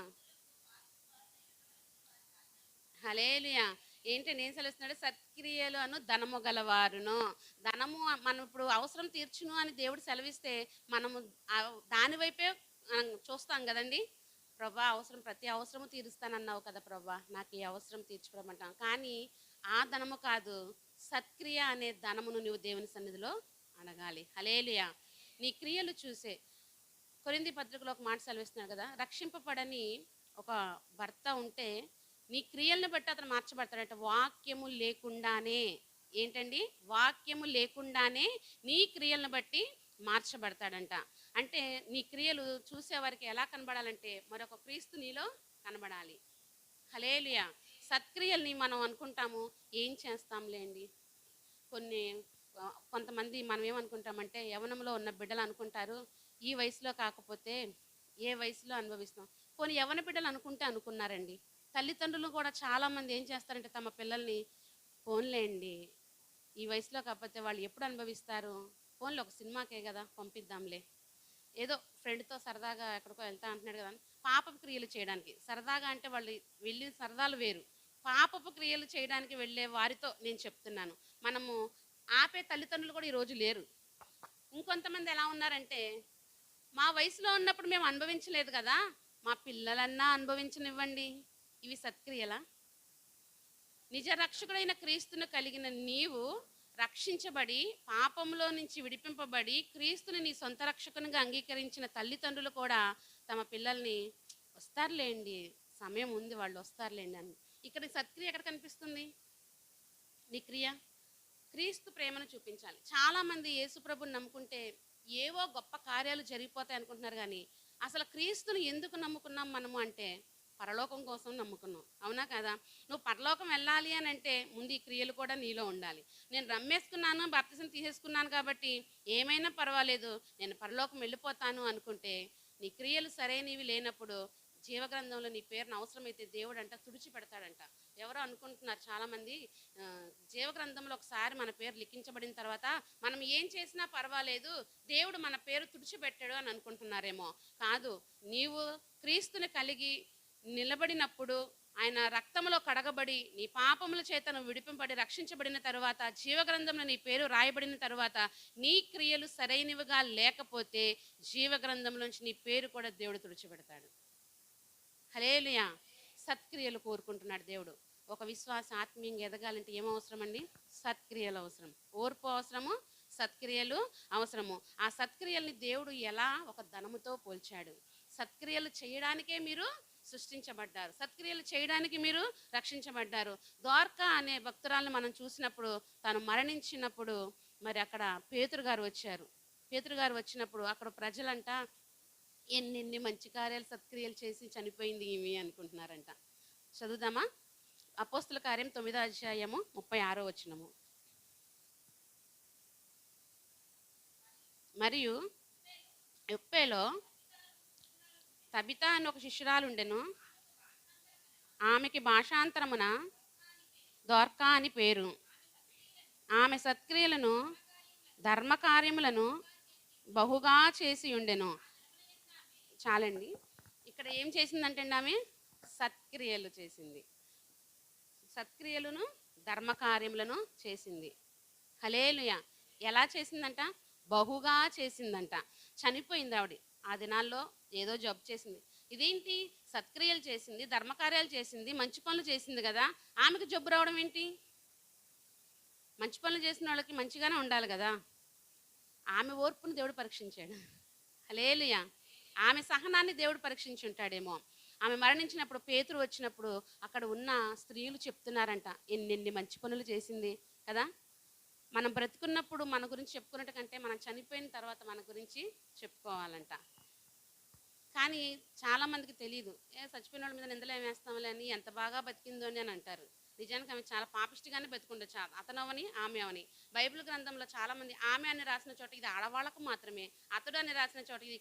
హల్లెలూయా. ఏంటండి ఏం సెలవుస్తున్నాడు? సత్క్రియలు అను ధనము గలవారును. ధనము మనం ఇప్పుడు అవసరం తీర్చును అని దేవుడు సెలవిస్తే మనము దాని వైపే చూస్తాం కదండి. ప్రభా అవసరం ప్రతి అవసరము తీరుస్తానన్నావు కదా ప్రభా, నాకు ఈ అవసరం తీర్చుకోమంటాం. కానీ ఆ ధనము కాదు, సత్క్రియ అనే ధనమును నువ్వు దేవుని సన్నిధిలో అడగాలి. హల్లెలూయా. నీ క్రియలు చూసే కొరింథీ పత్రికలో ఒక మాట సెలవిస్తున్నాడు కదా, రక్షింపబడని ఒక భర్త ఉంటే నీ క్రియలను బట్టి అతను మార్చబడతాడంట. వాక్యము లేకుండానే, ఏంటండి, వాక్యము లేకుండానే నీ క్రియలను బట్టి మార్చబడతాడంట. అంటే నీ క్రియలు చూసేవారికి ఎలా కనబడాలంటే మరొక క్రీస్తు నీలో కనబడాలి. హల్లెలూయా. సత్క్రియల్ని మనం అనుకుంటాము ఏం చేస్తాంలేండి. కొన్ని కొంతమంది మనం ఏమనుకుంటామంటే యవనంలో ఉన్న బిడ్డలు అనుకుంటారు, ఈ వయసులో కాకపోతే ఏ వయసులో అనుభవిస్తాం. కొన్ని యవన బిడ్డలు అనుకుంటే అనుకున్నారండి. తల్లిదండ్రులు కూడా చాలామంది ఏం చేస్తారంటే తమ పిల్లల్ని, ఫోన్లేండి ఈ వయసులో కాకపోతే వాళ్ళు ఎప్పుడు అనుభవిస్తారు, ఫోన్లో ఒక సినిమాకే కదా పంపిద్దాంలే, ఏదో ఫ్రెండ్తో సరదాగా ఎక్కడికో వెళ్తా అంటున్నాడు కదా అని పాపపు క్రియలు చేయడానికి. సరదాగా అంటే వాళ్ళు వెళ్ళిన సరదాలు వేరు, పాపపు క్రియలు చేయడానికి వెళ్ళే వారితో నేను చెప్తున్నాను. మనము ఆపే తల్లిదండ్రులు కూడా ఈరోజు లేరు. ఇంకొంతమంది ఎలా ఉన్నారంటే మా వయసులో ఉన్నప్పుడు మేము అనుభవించలేదు కదా, మా పిల్లలన్నా అనుభవించనివ్వండి. ఇవి సత్క్రియలా? నిజ రక్షకుడైన క్రీస్తును కలిగిన నీవు రక్షించబడి పాపంలో నుంచి విడిపింపబడి క్రీస్తుని నీ సొంత రక్షకునిగా అంగీకరించిన తల్లిదండ్రులు కూడా తమ పిల్లల్ని వస్తారులేండి, సమయం ఉంది వాళ్ళు వస్తారులేండి అని. ఇక్కడ సత్క్రియ ఎక్కడ కనిపిస్తుంది? నీ క్రియ క్రీస్తు ప్రేమను చూపించాలి. చాలామంది యేసుప్రభుని నమ్ముకుంటే ఏవో గొప్ప కార్యాలు జరిగిపోతాయి అనుకుంటున్నారు, కానీ అసలు క్రీస్తుని ఎందుకు నమ్ముకున్నాం మనము అంటే పరలోకం కోసం నమ్ముకున్నాం. అవునా కదా? నువ్వు పరలోకం వెళ్ళాలి అని అంటే ముందు ఈ క్రియలు కూడా నీలో ఉండాలి. నేను రమ్మేసుకున్నాను, బాప్తిసం తీసేసుకున్నాను కాబట్టి ఏమైనా పర్వాలేదు, నేను పరలోకం వెళ్ళిపోతాను అనుకుంటే నీ క్రియలు సరైనవి లేనప్పుడు జీవగ్రంథంలో నీ పేరును అవసరమైతే దేవుడు అంట తుడిచిపెడతాడంట. ఎవరో అనుకుంటున్నారు చాలామంది, జీవగ్రంథంలో ఒకసారి మన పేరు లిఖించబడిన తర్వాత మనం ఏం చేసినా పర్వాలేదు, దేవుడు మన పేరు తుడిచిపెట్టాడు అని అనుకుంటున్నారేమో. కాదు, నీవు క్రీస్తుని కలిగి నిలబడినప్పుడు, ఆయన రక్తంలో కడగబడి నీ పాపముల చేత నువ్వు విడిపింపబడి రక్షించబడిన తరువాత, జీవగ్రంథంలో నీ పేరు రాయబడిన తరువాత నీ క్రియలు సరైనవిగా లేకపోతే జీవగ్రంథంలోంచి నీ పేరు కూడా దేవుడు తుడిచిపెడతాడు. హల్లెలూయా. సత్క్రియలు కోరుకుంటున్నాడు దేవుడు. ఒక విశ్వాస ఆత్మీయంగా ఎదగాలంటే ఏం అవసరం అండి? సత్క్రియలు అవసరం, ఓర్పు అవసరము, సత్క్రియలు అవసరము. ఆ సత్క్రియల్ని దేవుడు ఎలా ఒక ధనముతో పోల్చాడు. సత్క్రియలు చేయడానికే మీరు సృష్టించబడ్డారు, సత్క్రియలు చేయడానికి మీరు రక్షించబడ్డారు. ద్వారకా అనే భక్తురాలను మనం చూసినప్పుడు తను మరణించినప్పుడు మరి అక్కడ పేతురు గారు వచ్చారు. పేతురు గారు వచ్చినప్పుడు అక్కడ ప్రజలంట ఎన్నెన్ని మంచి కార్యాలు సత్క్రియలు చేసి చనిపోయింది ఈమె అనుకుంటున్నారంట. చదువుదామా? అపోస్తుల కార్యం 9వ అధ్యాయము 36వ వచనము. మరియు యొప్పేలో తబితా అని ఒక శిష్యురాలు ఉండెను, ఆమెకి భాషాంతరమున దోర్కా అని పేరు. ఆమె సత్క్రియలను ధర్మకార్యములను బహుగా చేసి ఉండెను. చాలండి. ఇక్కడ ఏం చేసిందంటే ఆమె సత్క్రియలు చేసింది, సత్క్రియలను ధర్మకార్యములను చేసింది. హల్లెలూయా. ఎలా చేసిందంట? బహుగా చేసిందంట. చనిపోయింది ఆవిడ. ఆ దినాల్లో ఏదో జబ్బు చేసింది. ఇదేంటి, సత్క్రియలు చేసింది, ధర్మకార్యాలు చేసింది, మంచి పనులు చేసింది కదా, ఆమెకు జబ్బు రావడం ఏంటి? మంచి పనులు చేసిన వాళ్ళకి మంచిగానే ఉండాలి కదా. ఆమె ఓర్పును దేవుడు పరీక్షించాడు. హల్లెలూయా. ఆమె సహనాన్ని దేవుడు పరీక్షించి ఉంటాడేమో. ఆమె మరణించినప్పుడు పేతురు వచ్చినప్పుడు అక్కడ ఉన్న స్త్రీలు చెప్తున్నారంట, ఎన్నెన్ని మంచి పనులు చేసింది కదా. మనం బ్రతుకున్నప్పుడు మన గురించి చెప్పుకున్నట్టు కంటే మనం చనిపోయిన తర్వాత మన గురించి చెప్పుకోవాలంట. కానీ చాలామందికి తెలియదు, చచ్చిపోయిన వాళ్ళ మీద నిందలు ఏం వేస్తాంలే అని, ఎంత బాగా బతికిందో అని అంటారు. నిజానికి ఆమె చాలా పాపిష్టిగానే బతుకుండొచ్చు, అతనవని ఆమె అవని. బైబిల్ గ్రంథంలో చాలామంది ఆమె అని రాసిన చోట ఇది ఆడవాళ్ళకు మాత్రమే, అతడు అని రాసిన చోట ఇది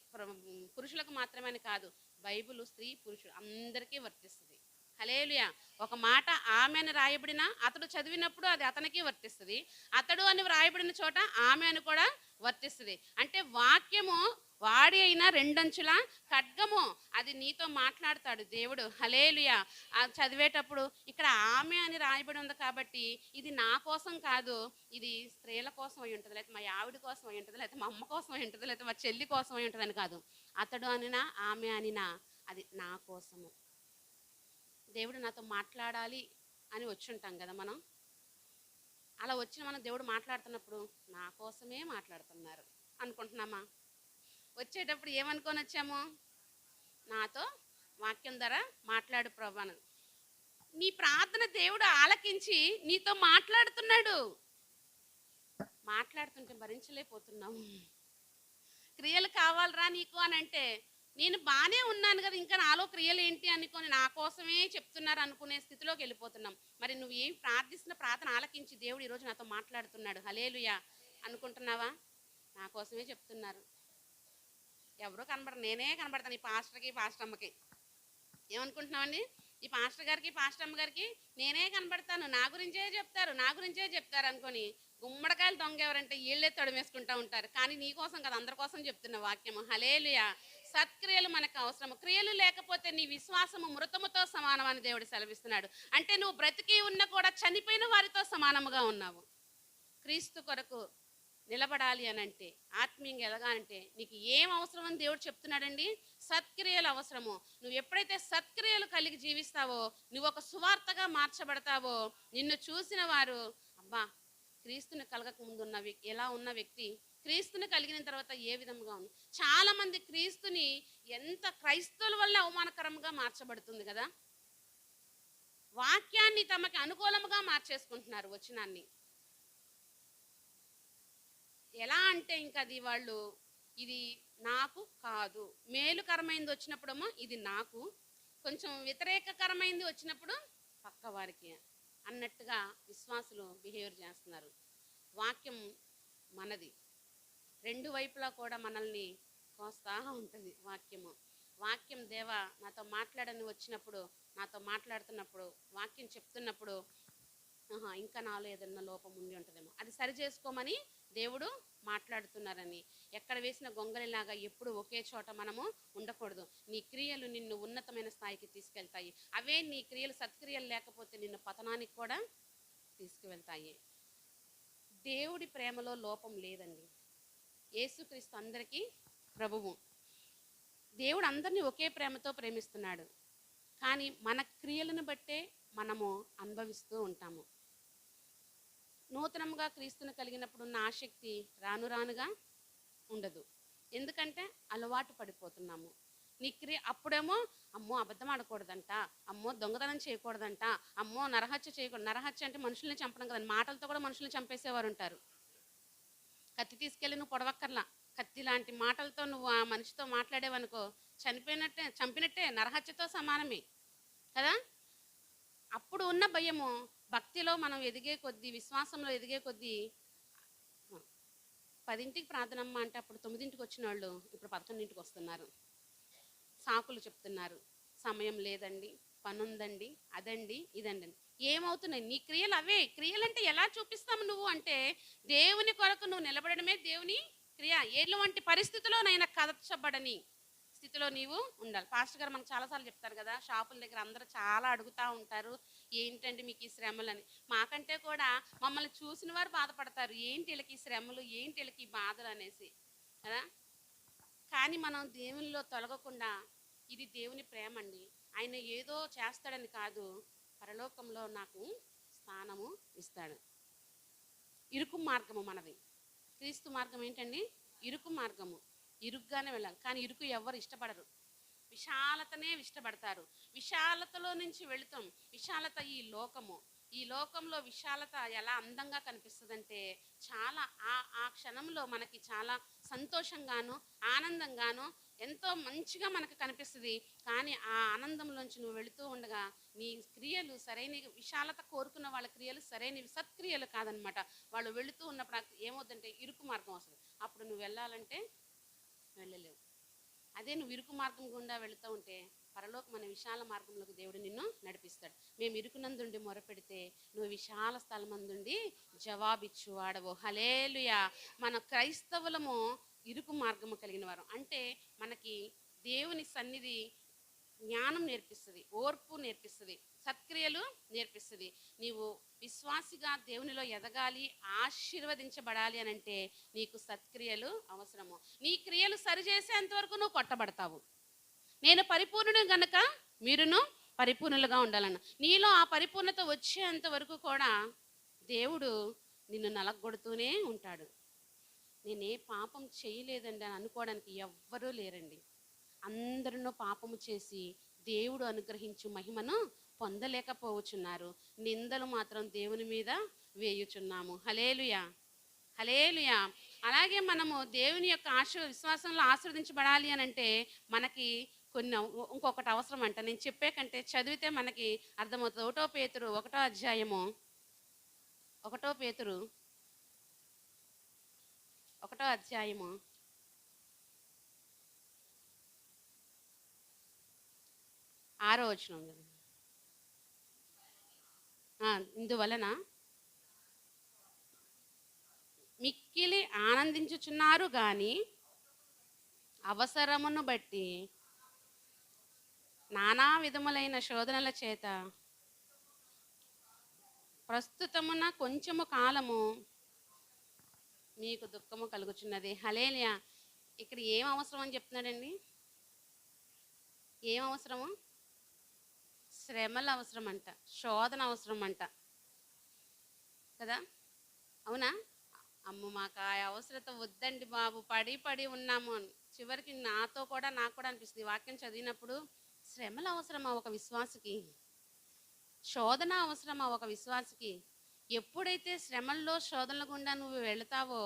పురుషులకు మాత్రమే అని కాదు. బైబిల్ స్త్రీ పురుషుడు అందరికీ వర్తిస్తుంది. హల్లెలూయా. ఒక మాట ఆమె అని రాయబడిన అతడు చదివినప్పుడు అది అతనికి వర్తిస్తుంది, అతడు అని రాయబడిన చోట ఆమె అని కూడా వర్తిస్తుంది. అంటే వాక్యము వాడి అయిన రెండంచుల ఖడ్గము, అది నీతో మాట్లాడతాడు దేవుడు. హల్లెలూయా. చదివేటప్పుడు ఇక్కడ ఆమె అని రాయబడి ఉంది కాబట్టి ఇది నా కోసం కాదు, ఇది స్త్రీల కోసం అయి ఉంటుంది, లేకపోతే మా ఆవిడ కోసం అయి ఉంటుంది, లేకపోతే మా అమ్మ కోసం అయి ఉంటుంది, లేకపోతే మా చెల్లి కోసం అయి ఉంటుందని కాదు. అతడు అనినా ఆమె అనినా అది నా కోసము. దేవుడు నాతో మాట్లాడాలి అని వచ్చి ఉంటాం కదా మనం. అలా వచ్చిన మనం దేవుడు మాట్లాడుతున్నప్పుడు నా కోసమే మాట్లాడుతున్నారు అనుకుంటున్నామా? వచ్చేటప్పుడు ఏమనుకొని వచ్చాము? నాతో వాక్యం ద్వారా మాట్లాడు ప్రభువును. నీ ప్రార్థన దేవుడు ఆలకించి నీతో మాట్లాడుతున్నాడు. మాట్లాడుతుంటే భరించలేకపోతున్నాము. క్రియలు కావాలరా నీకు అని అంటే, నేను బాగానే ఉన్నాను కదా, ఇంకా నాలో క్రియలు ఏంటి అనుకొని నా కోసమే చెప్తున్నారు అనుకునే స్థితిలోకి వెళ్ళిపోతున్నాం. మరి నువ్వు ఏం ప్రార్థిస్తున్న ప్రార్థన ఆలకించి దేవుడు ఈరోజు నాతో మాట్లాడుతున్నాడు హల్లెలూయా అనుకుంటున్నావా? నా కోసమే చెప్తున్నారు. ఎవరో కనబడరు, నేనే కనబడతాను ఈ పాస్టర్కి పాస్టర్ అమ్మకి. ఏమనుకుంటున్నామండి? ఈ పాస్టర్ గారికి పాస్టర్ అమ్మ గారికి నేనే కనబడతాను, నా గురించే చెప్తారు అనుకొని గుమ్మడికాయలు దొంగ ఎవరంటే వీళ్ళే తొడమేసుకుంటూ ఉంటారు. కానీ నీ కోసం కదా, అందరి కోసం చెప్తున్న వాక్యము. హల్లెలూయా. సత్క్రియలు మనకు అవసరము. క్రియలు లేకపోతే నీ విశ్వాసము మృతముతో సమానం అని దేవుడు సెలవిస్తున్నాడు. అంటే నువ్వు బ్రతికి ఉన్న కూడా చనిపోయిన వారితో సమానముగా ఉన్నావు. క్రీస్తు కొరకు నిలబడాలి అని అంటే, ఆత్మీయంగా ఎదగాలంటే నీకు ఏం అవసరం అని దేవుడు చెప్తున్నాడండి? సత్క్రియలు అవసరము. నువ్వు ఎప్పుడైతే సత్క్రియలు కలిగి జీవిస్తావో, నువ్వు ఒక సువార్తగా మార్చబడతావో, నిన్ను చూసిన వారు అబ్బా క్రీస్తుని కలగక ముందు ఉన్న ఎలా ఉన్న వ్యక్తి క్రీస్తుని కలిగిన తర్వాత ఏ విధంగా ఉంది. చాలా మంది క్రీస్తుని ఎంత క్రైస్తవుల వల్ల అవమానకరంగా మార్చబడుతుంది కదా. వాక్యాన్ని తమకి అనుకూలముగా మార్చేసుకుంటున్నారు వచనాన్ని. ఎలా అంటే ఇంకా అది వాళ్ళు ఇది నాకు కాదు, మేలుకరమైంది వచ్చినప్పుడేమో ఇది నాకు, కొంచెం వ్యతిరేకకరమైంది వచ్చినప్పుడు పక్క వారికి అన్నట్టుగా విశ్వాసులు బిహేవియర్ చేస్తున్నారు. వాక్యం మనది, రెండు వైపులా కూడా మనల్ని కోస్తా ఉంటుంది వాక్యము. వాక్యం దేవా నాతో మాట్లాడని వచ్చినప్పుడు, నాతో మాట్లాడుతున్నప్పుడు, వాక్యం చెప్తున్నప్పుడు ఇంకా నాలో ఏదన్నా లోపం ఉండి ఉంటుందేమో, అది సరి చేసుకోమని దేవుడు మాట్లాడుతున్నారని. ఎక్కడ వేసిన గొంగలిలాగా ఎప్పుడు ఒకే చోట మనము ఉండకూడదు. నీ క్రియలు నిన్ను ఉన్నతమైన స్థాయికి తీసుకెళ్తాయి. అవే నీ క్రియలు సత్క్రియలు లేకపోతే నిన్ను పతనానికి కూడా తీసుకువెళ్తాయి. దేవుడి ప్రేమలో లోపం లేదండి. యేసుక్రీస్తు అందరికీ ప్రభువు. దేవుడు అందరినీ ఒకే ప్రేమతో ప్రేమిస్తున్నాడు. కానీ మన క్రియలను బట్టే మనము అనుభవిస్తూ ఉంటాము. నూతనంగా క్రీస్తుని కలిగినప్పుడు ఉన్న ఆసక్తి రాను రానుగా ఉండదు. ఎందుకంటే అలవాటు పడిపోతున్నాము. నీ క్రియ అప్పుడేమో అమ్మో అబద్ధం ఆడకూడదంట, అమ్మో దొంగతనం చేయకూడదంట, అమ్మో నరహత్య చేయకూడదు. నరహత్య అంటే మనుషుల్ని చంపడం కదండి, మాటలతో కూడా మనుషుల్ని చంపేసేవారు ఉంటారు. కత్తి తీసుకెళ్ళి నువ్వు పొడవక్కర్లా, కత్తి లాంటి మాటలతో నువ్వు ఆ మనిషితో మాట్లాడేవనుకో చనిపోయినట్టే, చంపినట్టే, నరహత్యతో సమానమే కదా. అప్పుడు ఉన్న భయము భక్తిలో మనం ఎదిగే కొద్దీ, విశ్వాసంలో ఎదిగే కొద్దీ 10ంటికి ప్రార్థనమ్మ అంటే అప్పుడు 9ంటికి వచ్చిన వాళ్ళు ఇప్పుడు 11ంటికి వస్తున్నారు. సాకులు చెప్తున్నారు, సమయం లేదండి, పని ఉందండి, అదండి ఇదండి. ఏమవుతున్నాయి నీ క్రియలు? అవే క్రియలంటే ఎలా చూపిస్తాము నువ్వు అంటే, దేవుని కొరకు నువ్వు నిలబడమే దేవుని క్రియ. ఎటువంటి పరిస్థితిలోనైనా కదర్చబడని స్థితిలో నీవు ఉండాలి. పాస్టర్ గారు మనకు చాలాసార్లు చెప్తారు కదా, షాపుల దగ్గర అందరూ చాలా అడుగుతూ ఉంటారు, ఏంటండి మీకు ఈ శ్రమలని. మాకంటే కూడా మమ్మల్ని చూసిన వారు బాధపడతారు, ఏంటి వీళ్ళకి ఈ శ్రమలు, ఏంటి వీళ్ళకి ఈ బాధలు అనేసి కదా. కానీ మనం దేవునిలో తొలగకుండా, ఇది దేవుని ప్రేమ అండి, ఆయన ఏదో చేస్తాడని కాదు, పరలోకంలో నాకు స్థానము ఇస్తాడు. ఇరుకు మార్గము మనది. క్రీస్తు మార్గం ఏంటండి? ఇరుకు మార్గము. ఇరుగ్గానే వెళ్ళాలి. కానీ ఇరుకు ఎవరు ఇష్టపడరు. విశాలతనే ఇష్టపడతారు. విశాలతలో నుంచి వెళుతాం. విశాలత ఈ లోకంలో విశాలత ఎలా అందంగా కనిపిస్తుందంటే చాలా ఆ క్షణంలో మనకి చాలా సంతోషంగాను ఆనందంగాను ఎంతో మంచిగా మనకు కనిపిస్తుంది. కానీ ఆ ఆనందంలోంచి నువ్వు వెళుతూ ఉండగా నీ క్రియలు సరైన విశాలత కోరుకున్న వాళ్ళ క్రియలు సరైనవి సత్క్రియలు కాదనమాట. వాళ్ళు వెళుతూ ఉన్నప్పుడు ఏమవుతుందంటే ఇరుకు మార్గం వస్తుంది. అప్పుడు నువ్వు వెళ్ళాలంటే వెళ్ళలేవు. అదే నువ్వు ఇరుకు మార్గం గుండా వెళుతూ ఉంటే పరలోకమైన విశాల మార్గంలోకి దేవుడు నిన్ను నడిపిస్తాడు. మేము ఇరుకునందుండి మొరపెడితే నువ్వు విశాల స్థలమందుండి జవాబిచ్చు వాడవు. హల్లెలూయా. మన క్రైస్తవులము ఇరుకు మార్గము కలిగిన వారు. అంటే మనకి దేవుని సన్నిధి జ్ఞానం నేర్పిస్తుంది, ఓర్పు నేర్పిస్తుంది, సత్క్రియలు నేర్పిస్తుంది. నీవు విశ్వాసిగా దేవునిలో ఎదగాలి, ఆశీర్వదించబడాలి అని అంటే నీకు సత్క్రియలు అవసరము. నీ క్రియలు సరిచేసేంత వరకు నువ్వు కొట్టబడతావు. నేను పరిపూర్ణుడు గనక మీరును పరిపూర్ణులుగా ఉండాలన్న నీలో ఆ పరిపూర్ణత వచ్చేంత వరకు కూడా దేవుడు నిన్ను నలగొడుతూనే ఉంటాడు. నేనే పాపం చేయలేదండి అని అనుకోవడానికి ఎవ్వరూ లేరండి. అందరూ పాపము చేసి దేవుడు అనుగ్రహించు మహిమను పొందలేకపోవచ్చున్నారు. నిందలు మాత్రం దేవుని మీద వేయుచున్నాము. హల్లెలూయా, హల్లెలూయా. అలాగే మనము దేవుని యొక్క విశ్వాసంలో ఆశీర్వదించబడాలి అని అంటే మనకి ఇంకొకటి అవసరం అంట. నేను చెప్పే కంటే చదివితే మనకి అర్థమవుతుంది. ఒకటో పేతురు 1వ అధ్యాయము 6వ వచనం. ఇందువలన మిక్కిలి ఆనందించుచున్నారు గాని అవసరమును బట్టి నానా విధములైన శోధనల చేత ప్రస్తుతమున కొంచెము కాలము మీకు దుఃఖము కలుగుచున్నది. హల్లెలూయా. ఇక్కడ ఏం అవసరం అని చెప్తున్నాడండి? ఏం అవసరము? శ్రమలు అవసరం అంట, శోధన అవసరం అంట కదా. అవునా? అమ్మ మాకు ఆ అవసరత వద్దండి బాబు, పడి ఉన్నాము అని చివరికి నాకు కూడా అనిపిస్తుంది. వాక్యం చదివినప్పుడు శ్రమలు అవసరమా ఒక విశ్వాసికి? శోధన అవసరమా ఒక విశ్వాసికి? ఎప్పుడైతే శ్రమల్లో శోధనల గుండా నువ్వు వెళతావో,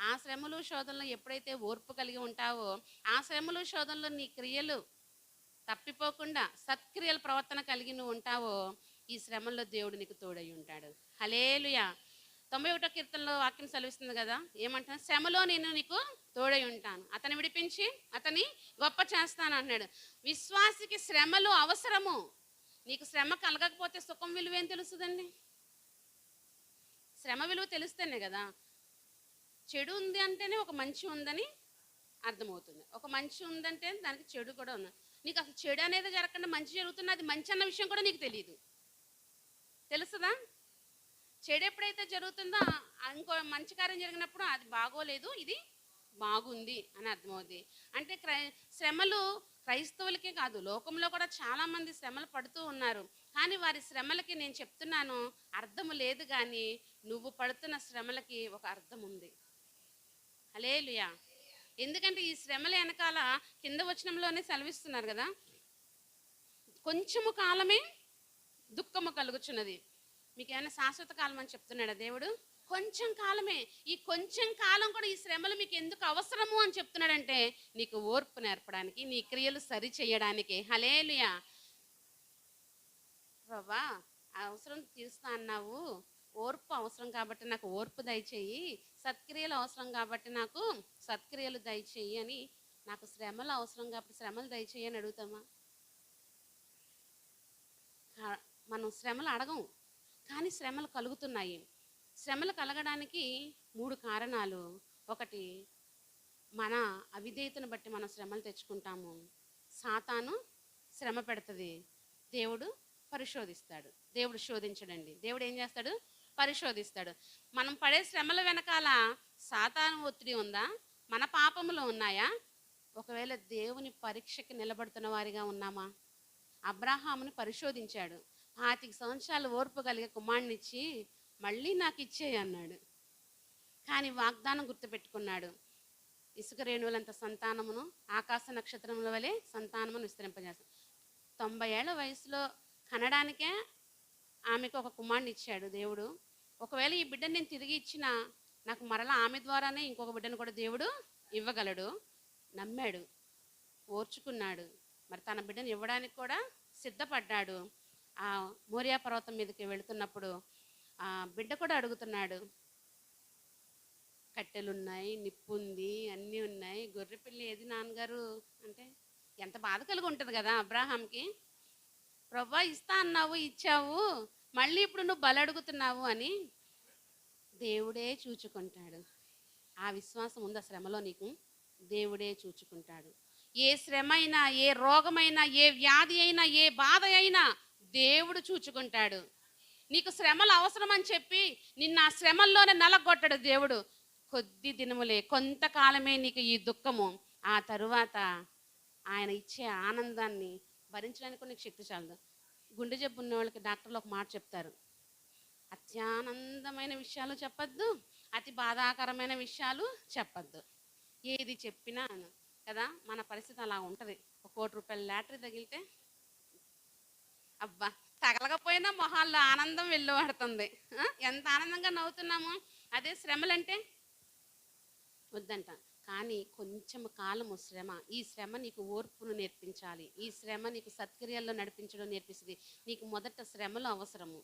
ఆ శ్రమలు శోధనలు ఎప్పుడైతే ఓర్పు కలిగి ఉంటావో, ఆ శ్రమలు శోధనలో నీ క్రియలు తప్పిపోకుండా సత్క్రియల ప్రవర్తన కలిగి నువ్వు ఉంటావో, ఈ శ్రమల్లో దేవుడు నీకు తోడై ఉంటాడు. హల్లెలూయా. 91వ కీర్తనలో వాక్యం సెలవిస్తుంది కదా, ఏమంటాను? శ్రమలో నేను నీకు తోడై ఉంటాను, అతని విడిపించి అతని గొప్ప చేస్తాను అన్నాడు. విశ్వాసికి శ్రమలు అవసరము. నీకు శ్రమ కలగకపోతే సుఖం విలువ ఏం తెలుస్తుందండి? శ్రమ విలువ తెలిస్తేనే కదా. చెడు ఉంది అంటేనే ఒక మంచి ఉందని అర్థమవుతుంది. ఒక మంచి ఉందంటే దానికి చెడు కూడా ఉంది. నీకు అసలు చెడు అనేది జరగకుండా మంచి జరుగుతున్నా అది మంచి అన్న విషయం కూడా నీకు తెలియదు. తెలుస్తుందా? చెడు ఎప్పుడైతే జరుగుతుందో ఇంకో మంచి కార్యం జరిగినప్పుడు అది బాగోలేదు, ఇది బాగుంది అని అర్థమవుతుంది. అంటే శ్రమలు క్రైస్తవులకే కాదు, లోకంలో కూడా చాలామంది శ్రమలు పడుతూ ఉన్నారు. కానీ వారి శ్రమలకి నేను చెప్తున్నాను, అర్థము లేదు. కానీ నువ్వు పడుతున్న శ్రమలకి ఒక అర్థం ఉంది. హల్లెలూయా. ఎందుకంటే ఈ శ్రమల వెనకాల కింద వచనంలోనే సెలవిస్తున్నారు కదా, కొంచెము కాలమే దుఃఖము కలుగుచున్నది. మీకు ఏమైనా శాశ్వత కాలం అని చెప్తున్నాడా దేవుడు? కొంచెం కాలమే. ఈ కొంచెం కాలం కూడా ఈ శ్రమలు మీకు ఎందుకు అవసరము అని చెప్తున్నాడంటే నీకు ఓర్పు నేర్పడానికి, నీ క్రియలు సరి చేయడానికి. హల్లెలూయా. ప్రభా, అవసరం తీరుస్తా అన్నావు, ఓర్పు అవసరం కాబట్టి నాకు ఓర్పు దయచేయి, సత్క్రియలు అవసరం కాబట్టి నాకు సత్క్రియలు దయచేయి అని, నాకు శ్రమలు అవసరం కాబట్టి శ్రమలు దయచేయి అని అడుగుతామా? మనం శ్రమలు అడగం, కానీ శ్రమలు కలుగుతున్నాయి. శ్రమలు కలగడానికి 3 కారణాలు. ఒకటి, మన అవిధేయతను బట్టి మనం శ్రమలు తెచ్చుకుంటాము. సాతాను శ్రమ పెడుతుంది, దేవుడు పరిశోధిస్తాడు. దేవుడు శోధించడండి, దేవుడు ఏం చేస్తాడు? పరిశోధిస్తాడు. మనం పడే శ్రమల వెనకాల సాతాను ఒత్తిడి ఉందా? మన పాపములు ఉన్నాయా? ఒకవేళ దేవుని పరీక్షకి నిలబడుతున్న వారిగా ఉన్నామా? అబ్రాహాముని పరిశోధించాడు. 25 సంవత్సరాలు ఓర్పు కలిగే కుమారునిచ్చి మళ్ళీ నాకు ఇచ్చేయి అన్నాడు. కానీ వాగ్దానం గుర్తుపెట్టుకున్నాడు. ఇసుక రేణువులంత సంతానమును ఆకాశ నక్షత్రముల వలె సంతానమును విస్తరింపజేస్తాడు. 90 ఏళ్ల వయసులో కనడానికే ఆమెకు ఒక కుమారుని ఇచ్చాడు దేవుడు. ఒకవేళ ఈ బిడ్డను నేను తిరిగి ఇచ్చినా నాకు మరలా ఆమె ద్వారానే ఇంకొక బిడ్డను కూడా దేవుడు ఇవ్వగలడు. నమ్మాడు, ఓర్చుకున్నాడు. మరి తన బిడ్డను ఇవ్వడానికి కూడా సిద్ధపడ్డాడు. ఆ మోరియా పర్వతం మీదకి వెళుతున్నప్పుడు ఆ బిడ్డ కూడా అడుగుతున్నాడు, కట్టెలున్నాయి, నిప్పు ఉంది, అన్నీ ఉన్నాయి, గొర్రె పిల్లి ఏది నాన్నగారు అంటే ఎంత బాధ కలిగి ఉంటుంది కదా అబ్రాహాంకి. ప్రభా ఇస్తా అన్నావు, ఇచ్చావు, మళ్ళీ ఇప్పుడు నువ్వు బలి అడుగుతున్నావు అని దేవుడే చూచుకుంటాడు. ఆ విశ్వాసం ఉందా శ్రమలో నీకు? దేవుడే చూచుకుంటాడు. ఏ శ్రమ అయినా, ఏ రోగమైనా, ఏ వ్యాధి అయినా, ఏ బాధ అయినా దేవుడు చూచుకుంటాడు. నీకు శ్రమలు అవసరం అని చెప్పి నిన్న ఆ శ్రమల్లోనే నలగొట్టాడు దేవుడు. కొద్ది దినములే, కొంతకాలమే నీకు ఈ దుఃఖము, ఆ తరువాత ఆయన ఇచ్చే ఆనందాన్ని భరించడానికి నీకు శక్తి చాలదు. గుండె జబ్బు ఉన్న వాళ్ళకి డాక్టర్లు ఒక మాట చెప్తారు, అత్యానందమైన విషయాలు చెప్పద్దు, అతి బాధాకరమైన విషయాలు చెప్పద్దు. ఏది చెప్పినా కదా మన పరిస్థితి అలా ఉంటుంది. ₹1 కోటి లాటరీ తగిలితే అబ్బా తగలకపోయినా మొహాల్లో ఆనందం వెళ్ళిపడుతుంది. ఎంత ఆనందంగా నవ్వుతున్నాము. అదే శ్రమలంటే వద్దంట. కానీ కొంచెం కాలము శ్రమ, ఈ శ్రమ నీకు ఓర్పును నేర్పించాలి, ఈ శ్రమ నీకు సత్క్రియల్లో నడిపించడం నేర్పిస్తుంది. నీకు మొదట శ్రమలు అవసరము.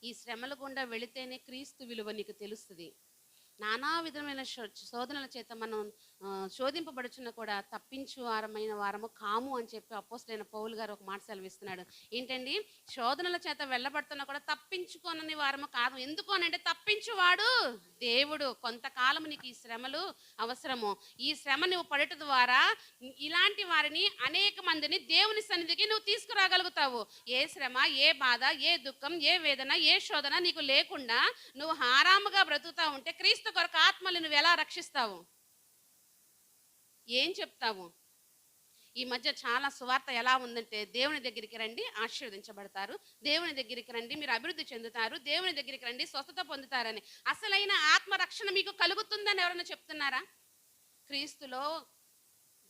ఈ శ్రమల గుండా వెళితేనే క్రీస్తు విలువ నీకు తెలుస్తుంది. నానా విధమైన శోధనల చేత మనం శోధింపబడుచున్న కూడా తప్పించు వారము కాము అని చెప్పి అపోస్తలుడైన పౌలు గారు ఒక మాట సెలవిస్తున్నాడు. ఏంటండి, శోధనల చేత వెళ్ళబడుతున్నా కూడా తప్పించుకోనని వారము కాదు. ఎందుకు అని అంటే తప్పించువాడు దేవుడు. కొంతకాలం నీకు ఈ శ్రమలు అవసరము. ఈ శ్రమ నువ్వు పడట ద్వారా ఇలాంటి వారిని, అనేక మందిని దేవుని సన్నిధికి నువ్వు తీసుకురాగలుగుతావు. ఏ శ్రమ, ఏ బాధ, ఏ దుఃఖం, ఏ వేదన, ఏ శోధన నీకు లేకుండా నువ్వు ఆరాముగా బ్రతుకుతా ఉంటే క్రీస్తు కొరకు ఆత్మలు నువ్వు ఎలా రక్షిస్తావు? ఏం చెప్తావు? ఈ మధ్య చాలా సువార్త ఎలా ఉందంటే, దేవుని దగ్గరికి రండి ఆశీర్వదించబడతారు, దేవుని దగ్గరికి రండి మీరు అభివృద్ధి చెందుతారు, దేవుని దగ్గరికి రండి స్వస్థత పొందుతారని. అసలైన ఆత్మరక్షణ మీకు కలుగుతుందని ఎవరైనా చెప్తున్నారా? క్రీస్తులో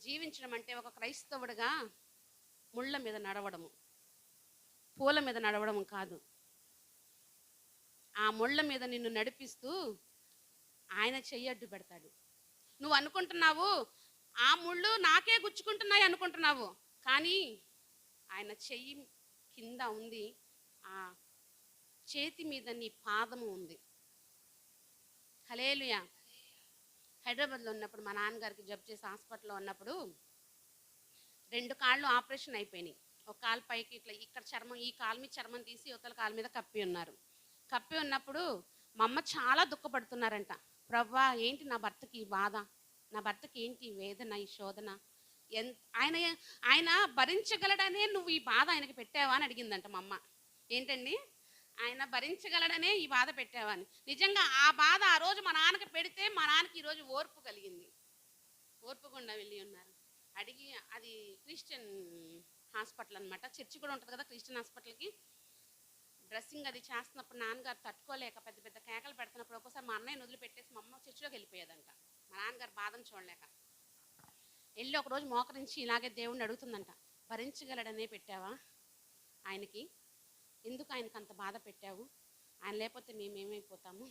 జీవించడం అంటే ఒక క్రైస్తవుడిగా ముళ్ళ మీద నడవడము, పూల మీద నడవడం కాదు. ఆ ముళ్ళ మీద నిన్ను నడిపిస్తూ ఆయన చెయ్యి అడ్డు పెడతాడు. నువ్వు అనుకుంటున్నావు ఆ ముళ్ళు నాకే గుచ్చుకుంటున్నాయి అనుకుంటున్నావు, కానీ ఆయన చెయ్యి కింద ఉంది, ఆ చేతి మీద నీ పాదము ఉంది. హల్లెలూయా. హైదరాబాద్లో ఉన్నప్పుడు మా నాన్నగారికి జబ్బు చేసి హాస్పిటల్లో ఉన్నప్పుడు 2 కాళ్ళు ఆపరేషన్ అయిపోయినాయి. ఒక కాలు పైకి ఇట్లా ఇక్కడ చర్మం, ఈ కాలు మీద చర్మం తీసి యువతల కాలు మీద కప్పి ఉన్నారు. కప్పి ఉన్నప్పుడు మా అమ్మ చాలా దుఃఖపడుతున్నారంట. ప్రవ్వా ఏంటి నా భర్తకి ఈ బాధ, నా భర్తకి ఏంటి ఈ వేదన, ఈ శోధన, ఆయన ఆయన భరించగలడనే నువ్వు ఈ బాధ ఆయనకి పెట్టావా అని అడిగిందంట మా అమ్మ. ఏంటండి, ఆయన భరించగలడనే ఈ బాధ పెట్టావా అని. నిజంగా ఆ బాధ ఆ రోజు మా నాన్నకి పెడితే మా నాన్నకి ఈరోజు ఓర్పు కలిగింది. ఓర్పు గుండా వెళ్ళి ఉన్నారు. అడిగి, అది క్రిస్టియన్ హాస్పిటల్ అనమాట, చర్చి కూడా ఉంటుంది కదా క్రిస్టియన్ హాస్పిటల్కి. డ్రెస్సింగ్ అది చేస్తున్నప్పుడు నాన్నగారు తట్టుకోలేక పెద్ద పెద్ద కేకలు పెడుతున్నప్పుడు ఒక్కోసారి మా అన్నయ్యని వదిలిపెట్టేసి మా అమ్మ చర్చిలోకి వెళ్ళిపోయేదంట. మా నాన్నగారు బాధను చూడలేక వెళ్ళి ఒకరోజు మోకరించి ఇలాగే దేవుణ్ణి అడుగుతుందంట, భరించగలడనే పెట్టావా ఆయనకి, ఎందుకు ఆయనకు అంత బాధ పెట్టావు, ఆయన లేకపోతే మేమేమైపోతాము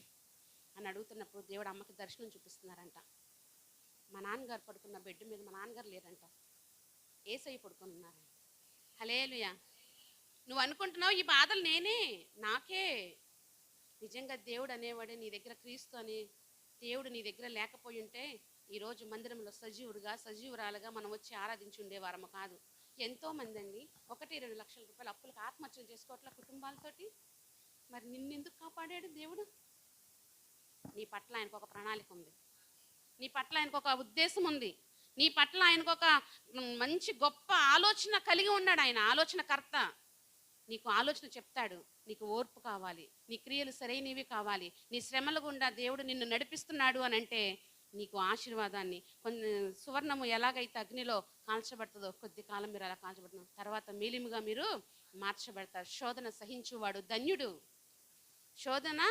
అని అడుగుతున్నప్పుడు దేవుడు అమ్మకి దర్శనం చూపిస్తున్నారంట. మా నాన్నగారు పడుకున్న బెడ్ మీద మా నాన్నగారు లేరంట, యేసయ్య పడుకొని ఉన్నారంట. హల్లెలూయా. నువ్వు అనుకుంటున్నావు ఈ బాధలు నాకే. నిజంగా దేవుడు అనేవాడే నీ దగ్గర, క్రీస్తు అనే దేవుడు నీ దగ్గర లేకపోయి ఉంటే ఈరోజు మందిరంలో సజీవురాలుగా మనం వచ్చి ఆరాధించి ఉండేవారము కాదు. ఎంతోమంది అండి 1-2 లక్షల రూపాయలు అప్పులకు ఆత్మహత్యలు చేసుకోవట్ల కుటుంబాలతోటి. మరి నిన్నెందుకు కాపాడాడు దేవుడు? నీ పట్ల ఆయనకు ఒక ప్రణాళిక ఉంది, నీ పట్ల ఆయనకు ఒక ఉద్దేశం ఉంది, నీ పట్ల ఆయనకు ఒక మంచి గొప్ప ఆలోచన కలిగి ఉన్నాడు. ఆయన ఆలోచనకర్త. నీకు ఆలోచన చెప్తాడు. నీకు ఓర్పు కావాలి, నీ క్రియలు సరైనవి కావాలి, నీ శ్రమల గుండా దేవుడు నిన్ను నడిపిస్తున్నాడు అని అంటే నీకు ఆశీర్వాదాన్ని, సువర్ణము ఎలాగైతే అగ్నిలో కాల్చబడుతుందో కొద్ది కాలం మీరు అలా కాల్చబడుతున్నారు, తర్వాత మేలిముగా మీరు మార్చబడతారు. శోధన సహించువాడు ధన్యుడు. శోధన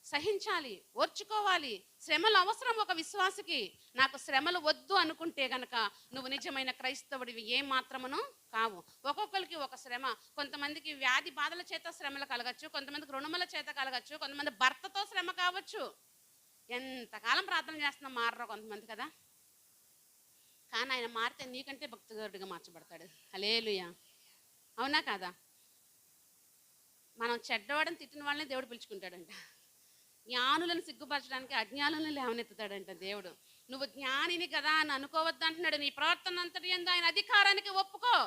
సహించాలి, ఓర్చుకోవాలి. శ్రమలు అవసరం ఒక విశ్వాసికి. నాకు శ్రమలు వద్దు అనుకుంటే గనక నువ్వు నిజమైన క్రైస్తవుడివి ఏ మాత్రమును కావు. ఒక్కొక్కరికి ఒక శ్రమ. కొంతమందికి వ్యాధి బాధల చేత శ్రమలు కలగచ్చు, కొంతమందికి రుణముల చేత కలగచ్చు, కొంతమంది భర్తతో శ్రమ కావచ్చు. ఎంతకాలం ప్రార్థన చేస్తున్నా మారరు కొంతమంది కదా. కానీ ఆయన మారితే నీకంటే భక్తిగరుడిగా మార్చబడతాడు. హల్లెలూయా, అవునా కాదా? మనం చెడ్డవాడని తిట్టిన వాళ్ళని దేవుడు పిలుచుకుంటాడంట. జ్ఞానులను సిగ్గుపరచడానికి అజ్ఞానులను లేవనెత్తుతాడంట దేవుడు. నువ్వు జ్ఞానిని కదా అని అనుకోవద్దంటున్నాడు. నీ ప్రవర్తన అంతటి యందు ఆయన అధికారానికి ఒప్పుకో.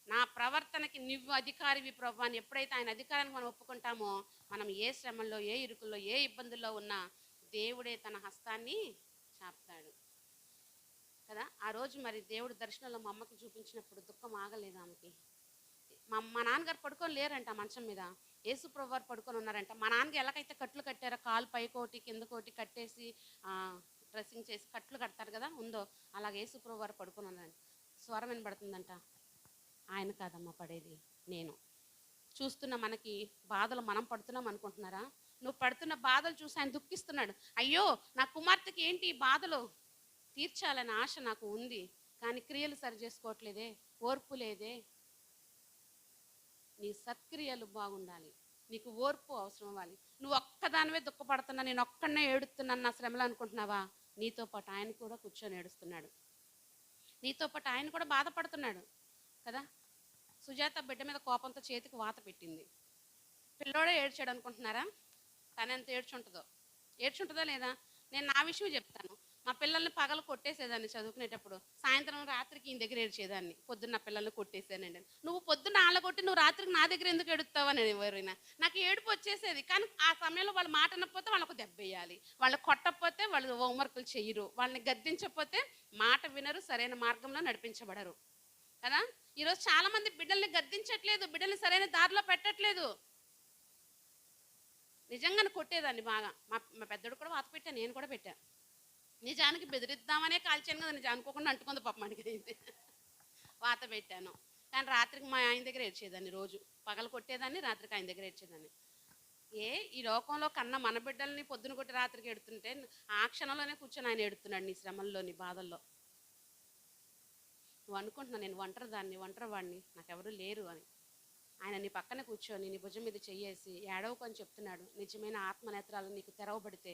నా ప్రవర్తనకి నువ్వు అధికారివి ప్రభు అని ఎప్పుడైతే ఆయన అధికారానికి మనం ఒప్పుకుంటామో, మనం ఏ శ్రమల్లో, ఏ ఇరుకుల్లో, ఏ ఇబ్బందుల్లో ఉన్నా దేవుడే తన హస్తాన్ని చాపుతాడు కదా. ఆ రోజు మరి దేవుడు దర్శనంలో మా అమ్మకి చూపించినప్పుడు దుఃఖం ఆగలేదు ఆమెకి. మా నాన్నగారు పడుకొని లేరంట మంచం మీద, యేసుప్రభు వారు పడుకొని ఉన్నారంట. మా నాన్నకి ఎలాగైతే కట్లు కట్టారో, కాలు పైకోటి కిందకోటి కట్టేసి డ్రెస్సింగ్ చేసి కట్లు కడతారు కదా ఉందో, అలాగే యేసుప్రభు వారు పడుకొని ఉన్నారంట. స్వరం వినబడుతుందంట, ఆయన కాదమ్మా పడేది, నేను. చూస్తున్న మనకి బాధలు మనం పడుతున్నాం అనుకుంటున్నారా? నువ్వు పడుతున్న బాధలు చూసి ఆయన దుఃఖిస్తున్నాడు. అయ్యో నా కుమార్తెకి ఏంటి బాధలు తీర్చాలనే ఆశ నాకు ఉంది, కానీ క్రియలు సరి చేసుకోవట్లేదే, ఓర్పు లేదే. నీ సత్క్రియలు బాగుండాలి, నీకు ఓర్పు అవసరం అవ్వాలి. నువ్వు ఒక్కదానివే దుఃఖపడుతున్నా, నేను ఒక్కడనే ఏడుస్తున్నాను నా శ్రమలు అనుకుంటున్నావా? నీతో పాటు ఆయన కూడా కూర్చొని ఏడుస్తున్నాడు, నీతో పాటు ఆయన కూడా బాధపడుతున్నాడు కదా. సుజాత బిడ్డ మీద కోపంతో చేతికి వాత పెట్టింది. పిల్లోడే ఏడ్చాడు అనుకుంటున్నారా? తను ఎంత ఏడ్చుంటుందో లేదా? నేను నా విషయం చెప్తాను. మా పిల్లల్ని పగలు కొట్టేసేదాన్ని చదువుకునేటప్పుడు, సాయంత్రం రాత్రికి ఈయన దగ్గర ఏడ్చేదాన్ని. పొద్దున్న నా పిల్లల్ని కొట్టేసానండి. నువ్వు పొద్దున్న వాళ్ళ కొట్టి నువ్వు రాత్రికి నా దగ్గర ఎందుకు ఎడుతావని ఎవరైనా. నాకు ఏడుపు వచ్చేసేది. కానీ ఆ సమయంలో వాళ్ళు మాట అనకపోతే వాళ్ళకు దెబ్బ వేయాలి, వాళ్ళు కొట్టకపోతే వాళ్ళు హోంవర్కులు చెయ్యరు, వాళ్ళని గద్దించకపోతే మాట వినరు, సరైన మార్గంలో నడిపించబడరు కదా. ఈరోజు చాలా మంది బిడ్డల్ని గద్దించట్లేదు, బిడ్డల్ని సరైన దారిలో పెట్టట్లేదు. నిజంగానే కొట్టేదాన్ని బాగా. మా పెద్దోడు కూడా వాత పెట్టాను, నేను కూడా పెట్టాను. నిజానికి బెదిరిద్దామనే కాల్చాను కదా, నిజం అనుకోకుండా అంటుకుంది పాప మనకి అయింది. వాత పెట్టాను. కానీ రాత్రికి మా ఆయన దగ్గర ఏడ్చేదాన్ని. రోజు పగలు కొట్టేదాన్ని, రాత్రికి ఆయన దగ్గర ఏడ్చేదాన్ని. ఈ లోకంలో కన్నా మన బిడ్డల్ని పొద్దున కొట్టి రాత్రికి ఎడుతుంటే ఆ క్షణంలోనే కూర్చొని ఆయన ఎడుతున్నాడు నీ శ్రమల్లో, నీ బాధల్లో. నువ్వు అనుకుంటున్నా నేను ఒంటరివాడిని, నాకెవరూ లేరు అని. ఆయన నీ పక్కన కూర్చొని నీ భుజం మీద చెయ్యేసి ఏడవకు అని చెప్తున్నాడు. నిజమైన ఆత్మనేత్రాలు నీకు తెరవబడితే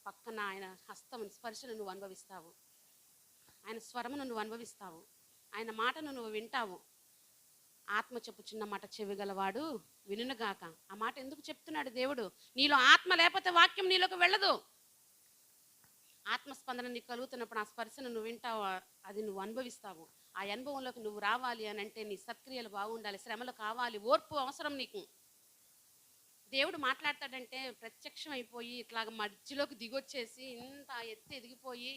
పక్కన ఆయన హస్తం స్పర్శను నువ్వు అనుభవిస్తావు, ఆయన స్వరమును నువ్వు అనుభవిస్తావు, ఆయన మాటను నువ్వు వింటావు. ఆత్మ చెప్పుచున్న మాట చెవిగలవాడు వినుగాక. ఆ మాట ఎందుకు చెప్తున్నాడు దేవుడు? నీలో ఆత్మ లేకపోతే వాక్యం నీలోకి వెళ్ళదు. ఆత్మస్పందన నీకు కలుగుతున్నప్పుడు ఆ స్పర్శను నువ్వు వింటావు, అది నువ్వు అనుభవిస్తావు. ఆ అనుభవంలోకి నువ్వు రావాలి అని అంటే నీ సత్క్రియలు బాగుండాలి, శ్రమలు కావాలి, ఓర్పు అవసరం నీకు. దేవుడు మాట్లాడతాడంటే ప్రత్యక్షం అయిపోయి ఇట్లాగ మధ్యలోకి దిగొచ్చేసి ఇంత ఎత్తి ఎదిగిపోయి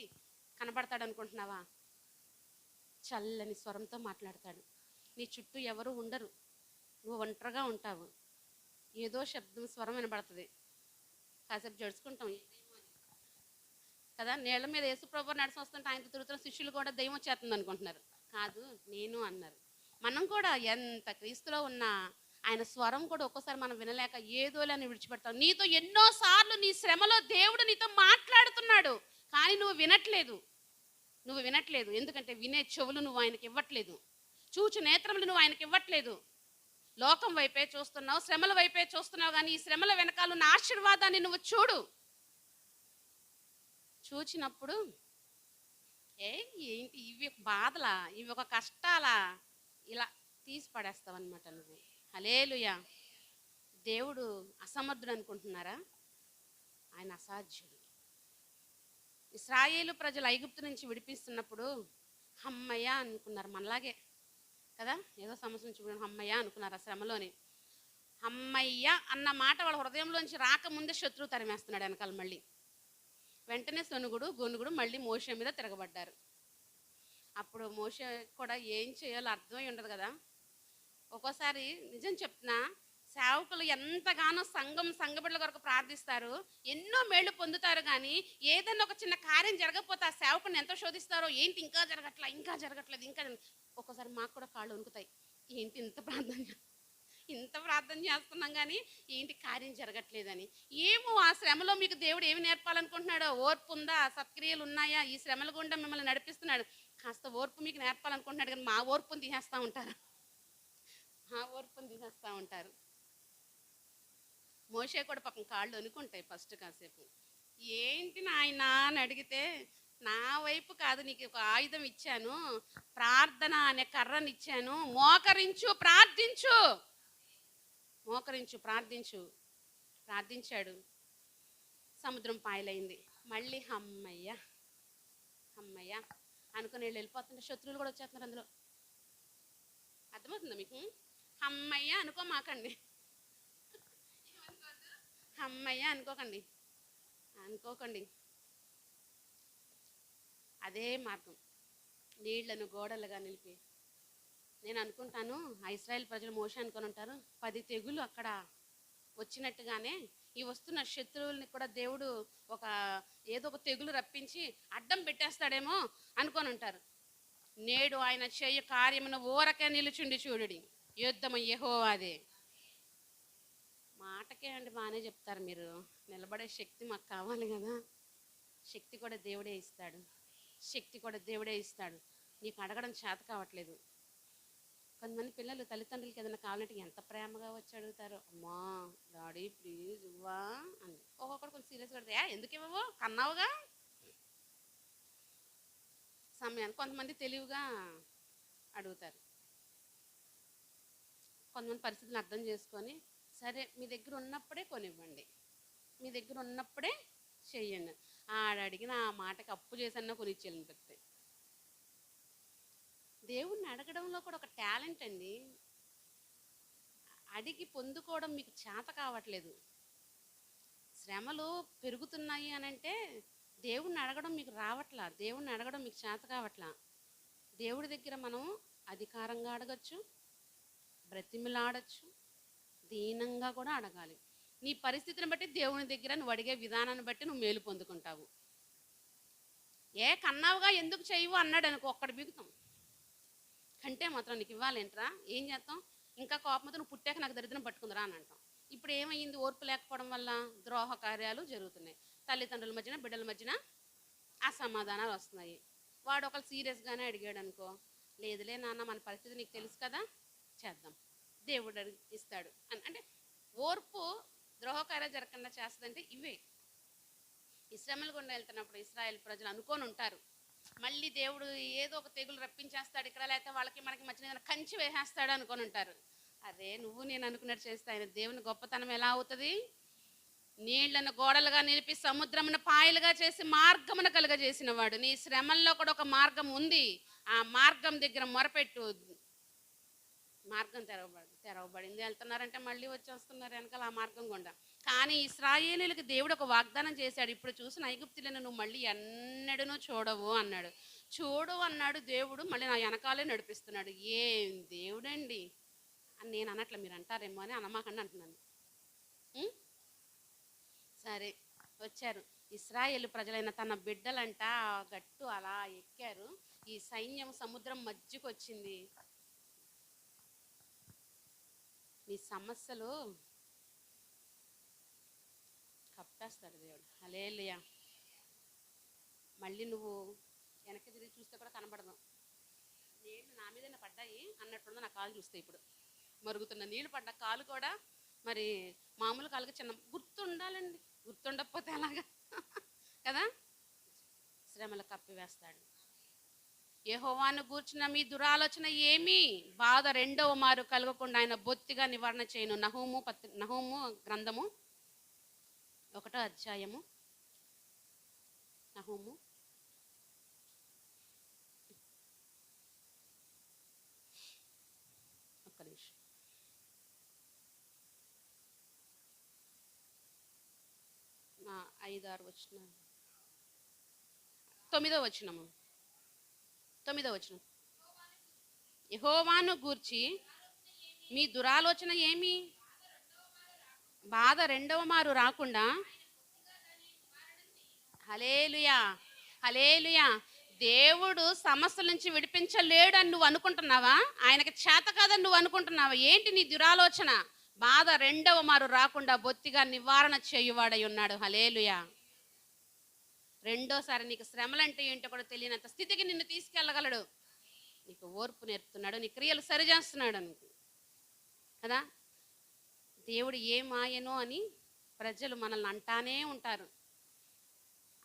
కనబడతాడు అనుకుంటున్నావా? చల్లని స్వరంతో మాట్లాడతాడు. నీ చుట్టూ ఎవరు ఉండరు, నువ్వు ఒంటరిగా ఉంటావు. ఏదో శబ్దం, స్వరం వినబడుతుంది. కాసేపు జడుచుకుంటాం కదా. నీళ్ళ మీద యేసుప్రభు నడిచి వస్తుంటే ఆయనకు తిరుగుతున్న శిష్యులు కూడా దెయ్యం వచ్చేస్తుంది అనుకుంటున్నారు. కాదు, నేను అన్నారు. మనం కూడా ఎంత క్రీస్తులో ఉన్నా ఆయన స్వరం కూడా ఒక్కోసారి మనం వినలేక ఏదోలని విడిచిపెడతాం. నీతో ఎన్నోసార్లు నీ శ్రమలో దేవుడు నీతో మాట్లాడుతున్నాడు, కానీ నువ్వు వినట్లేదు. ఎందుకంటే వినే చెవులు నువ్వు ఆయనకి ఇవ్వట్లేదు, చూచు నేత్రములు నువ్వు ఆయనకి ఇవ్వట్లేదు. లోకం వైపే చూస్తున్నావు, శ్రమల వైపే చూస్తున్నావు, కానీ ఈ శ్రమల వెనకాల ఉన్న ఆశీర్వాదాన్ని నువ్వు చూచినప్పుడు ఏంటి ఇవి ఒక బాధలా, ఇవి ఒక కష్టాలా, ఇలా తీసి పడేస్తావు అనమాట నువ్వు. హల్లెలూయా. దేవుడు అసమర్థుడు అనుకుంటున్నారా? ఆయన అసాధ్యుడు. ఇశ్రాయేలు ప్రజలు ఐగుప్తు నుంచి విడిపిస్తున్నప్పుడు హమ్మయ్య అనుకున్నారు, మనలాగే కదా. ఏదో సమస్య నుంచి హమ్మయ్య అనుకున్నారు ఆ శ్రమలోని. హమ్మయ్య అన్న మాట వాళ్ళ హృదయంలోంచి రాకముందే శత్రువు తరిమేస్తున్నాడు వెనకాల. మళ్ళీ వెంటనే గొనుగుడు మళ్ళీ మోషే మీద తిరగబడ్డారు. అప్పుడు మోషే కూడా ఏం చేయాలో అర్థమై ఉండదు కదా. ఒక్కోసారి నిజం చెప్తున్నా, సేవకులు ఎంతగానో సంఘబిడ్డల కొరకు ప్రార్థిస్తారు, ఎన్నో మేళ్లు పొందుతారు, కానీ ఏదైనా ఒక చిన్న కార్యం జరగకపోతే ఆ సేవకుని ఎంతో శోధిస్తారో, ఏంటి ఇంకా జరగట్లేదు. ఒక్కోసారి మాకు కూడా కాళ్ళు వణుకుతాయి, ఏంటి ఇంత ప్రార్థన, ఇంత ప్రార్థన చేస్తున్నాం కానీ ఏంటి కార్యం జరగట్లేదని. ఏమో ఆ శ్రమలో మీకు దేవుడు ఏమి నేర్పాలనుకుంటున్నాడో. ఓర్పు ఉందా, సత్క్రియలు ఉన్నాయా, ఈ శ్రమల గుండా మిమ్మల్ని నడిపిస్తున్నాడు. కాస్త ఓర్పు మీకు నేర్పాలనుకుంటున్నాడు కానీ మా ఓర్పుని తీసేస్తూ ఉంటారు. మా ఓర్పుని తీసేస్తూ ఉంటారు. మోషే కూడా పాపం కాళ్ళు వణుకుంటాయి ఫస్ట్ కాసేపు. ఏంటి నాయన అని అడిగితే, నా వైపు కాదు, నీకు ఒక ఆయుధం ఇచ్చాను, ప్రార్థన అనే కర్రని ఇచ్చాను, మోకరించు ప్రార్థించు, మోకరించు ప్రార్థించు. ప్రార్థించాడు, సముద్రం పాయలైంది. మళ్ళీ అమ్మయ్య అమ్మయ్య అనుకుని వెళ్ళిపోతుంటే శత్రువులు కూడా వచ్చేస్తున్నారు అందులో. అర్థమవుతుందా మీకు? అమ్మయ్య అనుకోమాకండి, అమ్మయ్య అనుకోకండి, అనుకోకండి. అదే మార్గం, నీళ్లను గోడలుగా నిలిపి. నేను అనుకుంటాను ఆ ఇశ్రాయేల్ ప్రజలు మోషే అనుకొని ఉంటారు, 10 తెగులు అక్కడ వచ్చినట్టుగానే ఈ వస్తున్న శత్రువుల్ని కూడా దేవుడు ఏదో ఒక తెగులు రప్పించి అడ్డం పెట్టేస్తాడేమో అనుకొని ఉంటారు. నేడు ఆయన చేయ కార్యమును ఊరకే నిలుచుండి చూడుడి, యుద్ధము యెహోవాదే. మాటకే అండి బాగానే చెప్తారు మీరు, నిలబడే శక్తి మాకు కావాలి కదా. శక్తి కూడా దేవుడే ఇస్తాడు, శక్తి కూడా దేవుడే ఇస్తాడు. నీకు అడగడం చేత కావట్లేదు. కొంతమంది పిల్లలు తల్లిదండ్రులకి ఏదైనా కావాలంటే ఎంత ప్రేమగా వచ్చి అడుగుతారు, అమ్మా డాడీ ప్లీజ్ ఇవ్వా అని. ఒక్కొక్కరు కొంచెం సీరియస్గా అడితే, ఎందుకు ఇవ్వవు, కన్నావుగా సమయాన్ని. కొంతమంది తెలివిగా అడుగుతారు. కొంతమంది పరిస్థితులను అర్థం చేసుకొని, సరే మీ దగ్గర ఉన్నప్పుడే కొనివ్వండి, మీ దగ్గర ఉన్నప్పుడే చెయ్యండి. అడిగిన ఆ మాటకి అప్పు చేసన్నా కొనిచ్చేయాలని పెడతాయి. దేవుణ్ణి అడగడంలో కూడా ఒక టాలెంట్ అండి. అడిగి పొందుకోవడం మీకు చేత కావట్లేదు, శ్రమలు పెరుగుతున్నాయి అని అంటే దేవుణ్ణి అడగడం మీకు రావట్లా, దేవుణ్ణి అడగడం మీకు చేత కావట్లా. దేవుడి దగ్గర మనం అధికారంగా అడగచ్చు, బ్రతిమిలాడచ్చు, దీనంగా కూడా అడగాలి. నీ పరిస్థితిని బట్టి దేవుని దగ్గర నువ్వు అడిగే విధానాన్ని బట్టి నువ్వు మేలు పొందుకుంటావు. కన్నావుగా ఎందుకు చేయవు అన్నాడు అనుకో, ఒక్కడు బిగుతాం. కంటే మాత్రం నీకు ఇవ్వాలేంట్రా, ఏం చేస్తాం, ఇంకా కోపంతో నువ్వు పుట్టాక నాకు దరిద్రం పట్టుకుందిరా అని అంటాం. ఇప్పుడు ఏమైంది, ఓర్పు లేకపోవడం వల్ల ద్రోహ కార్యాలు జరుగుతున్నాయి. తల్లిదండ్రుల మధ్యన బిడ్డల మధ్యన అసమాధానాలు వస్తున్నాయి. వాడు ఒకళ్ళు సీరియస్గానే అడిగాడు అనుకో, లేదులే నాన్న మన పరిస్థితి నీకు తెలుసు కదా, చేద్దాం, దేవుడు ఇస్తాడు అని. అంటే ఓర్పు ద్రోహకార్యాలు జరగకుండా చేస్తుందంటే ఇవే. ఇశ్రాయేలు గుండా వెళ్తున్నప్పుడు ఇశ్రాయేల్ ప్రజలు అనుకొని ఉంటారు, మళ్ళీ దేవుడు ఏదో ఒక తెగులు రప్పించేస్తాడు ఇక్కడ, లేకపోతే వాళ్ళకి మనకి మధ్యన ఏదైనా కంచి వేసేస్తాడు అనుకొని ఉంటారు. అదే నువ్వు నేను అనుకున్నట్టు చేస్తే ఆయన దేవుని గొప్పతనం ఎలా అవుతుంది? నీళ్లను గోడలుగా నిలిపి సముద్రమును పాయలుగా చేసి మార్గమును కలుగజేసిన వాడు. నీ శ్రమల్లో కూడా ఒక మార్గం ఉంది, ఆ మార్గం దగ్గర మొరపెట్టు, మార్గం తెరవబడింది. వెళ్తున్నారంటే మళ్ళీ వచ్చేస్తున్నారు వెనకాల ఆ మార్గం గుండా. కానీ ఇశ్రాయేలీయులకు దేవుడు ఒక వాగ్దానం చేశాడు, ఇప్పుడు చూసిన ఐగుప్తులను నువ్వు మళ్ళీ ఎన్నడూ చూడవు అన్నాడు. చూడు అన్నాడు దేవుడు, మళ్ళీ నా వెనకాలే నడిపిస్తున్నాడు. ఏం దేవుడండి అని నేను అనట్లే, మీరు అంటారేమో అని అనమాకండి అంటున్నాను. సరే వచ్చారు ఇశ్రాయేలు ప్రజలైన తన బిడ్డలంట గట్టు అలా ఎక్కారు. ఈ సైన్యం సముద్రం మధ్యకు వచ్చింది. నీ సమస్యలు కప్పేస్తాడు దేవుడు. హల్లెలూయా. మళ్ళీ నువ్వు వెనక్కి తిరిగి చూస్తే కూడా కనబడదు. నీళ్ళు నా మీదనే పడ్డాయి అన్నట్టుందో నా కాలు చూస్తే ఇప్పుడు మరుగుతున్న నీళ్ళు పడ్డ కాలు కూడా మరి మామూలు కాలుగా చిన్న గుర్తుండాలండి, గుర్తుండకపోతే అలాగా కదా. శ్రమలు కప్పివేస్తాడు. యెహోవాను గూర్చిన మీ దురాలోచన ఏమి, బాధ రెండవ మారు కలగకుండా ఆయన బొత్తిగా నివారణ చేయను. నహూము గ్రంథము 1వ అధ్యాయము. నహూము ఒక్క నిమిషం. 5-6 వచనం, 9వ వచనము. 9వ వచనం. యెహోవాను గూర్చి మీ దురాలోచన ఏమి, బాధ రెండవ మారు రాకుండా. హల్లెలూయా, హల్లెలూయా. దేవుడు సమస్యల నుంచి విడిపించలేడు అని నువ్వు అనుకుంటున్నావా? ఆయనకి చేత కాదని నువ్వు అనుకుంటున్నావా? ఏంటి నీ దురాలోచన? బాధ రెండవ మారు రాకుండా బొత్తిగా నివారణ చేయువాడై ఉన్నాడు. హల్లెలూయా. రెండోసారి నీకు శ్రమలంటే ఏంటో కూడా తెలియనంత స్థితికి నిన్ను తీసుకెళ్ళగలడు. నీకు ఓర్పు నేర్పుతున్నాడు, నీ క్రియలు సరిచేస్తున్నాడు నీకు కదా. దేవుడు ఏ మాయనో అని ప్రజలు మనల్ని అంటానే ఉంటారు.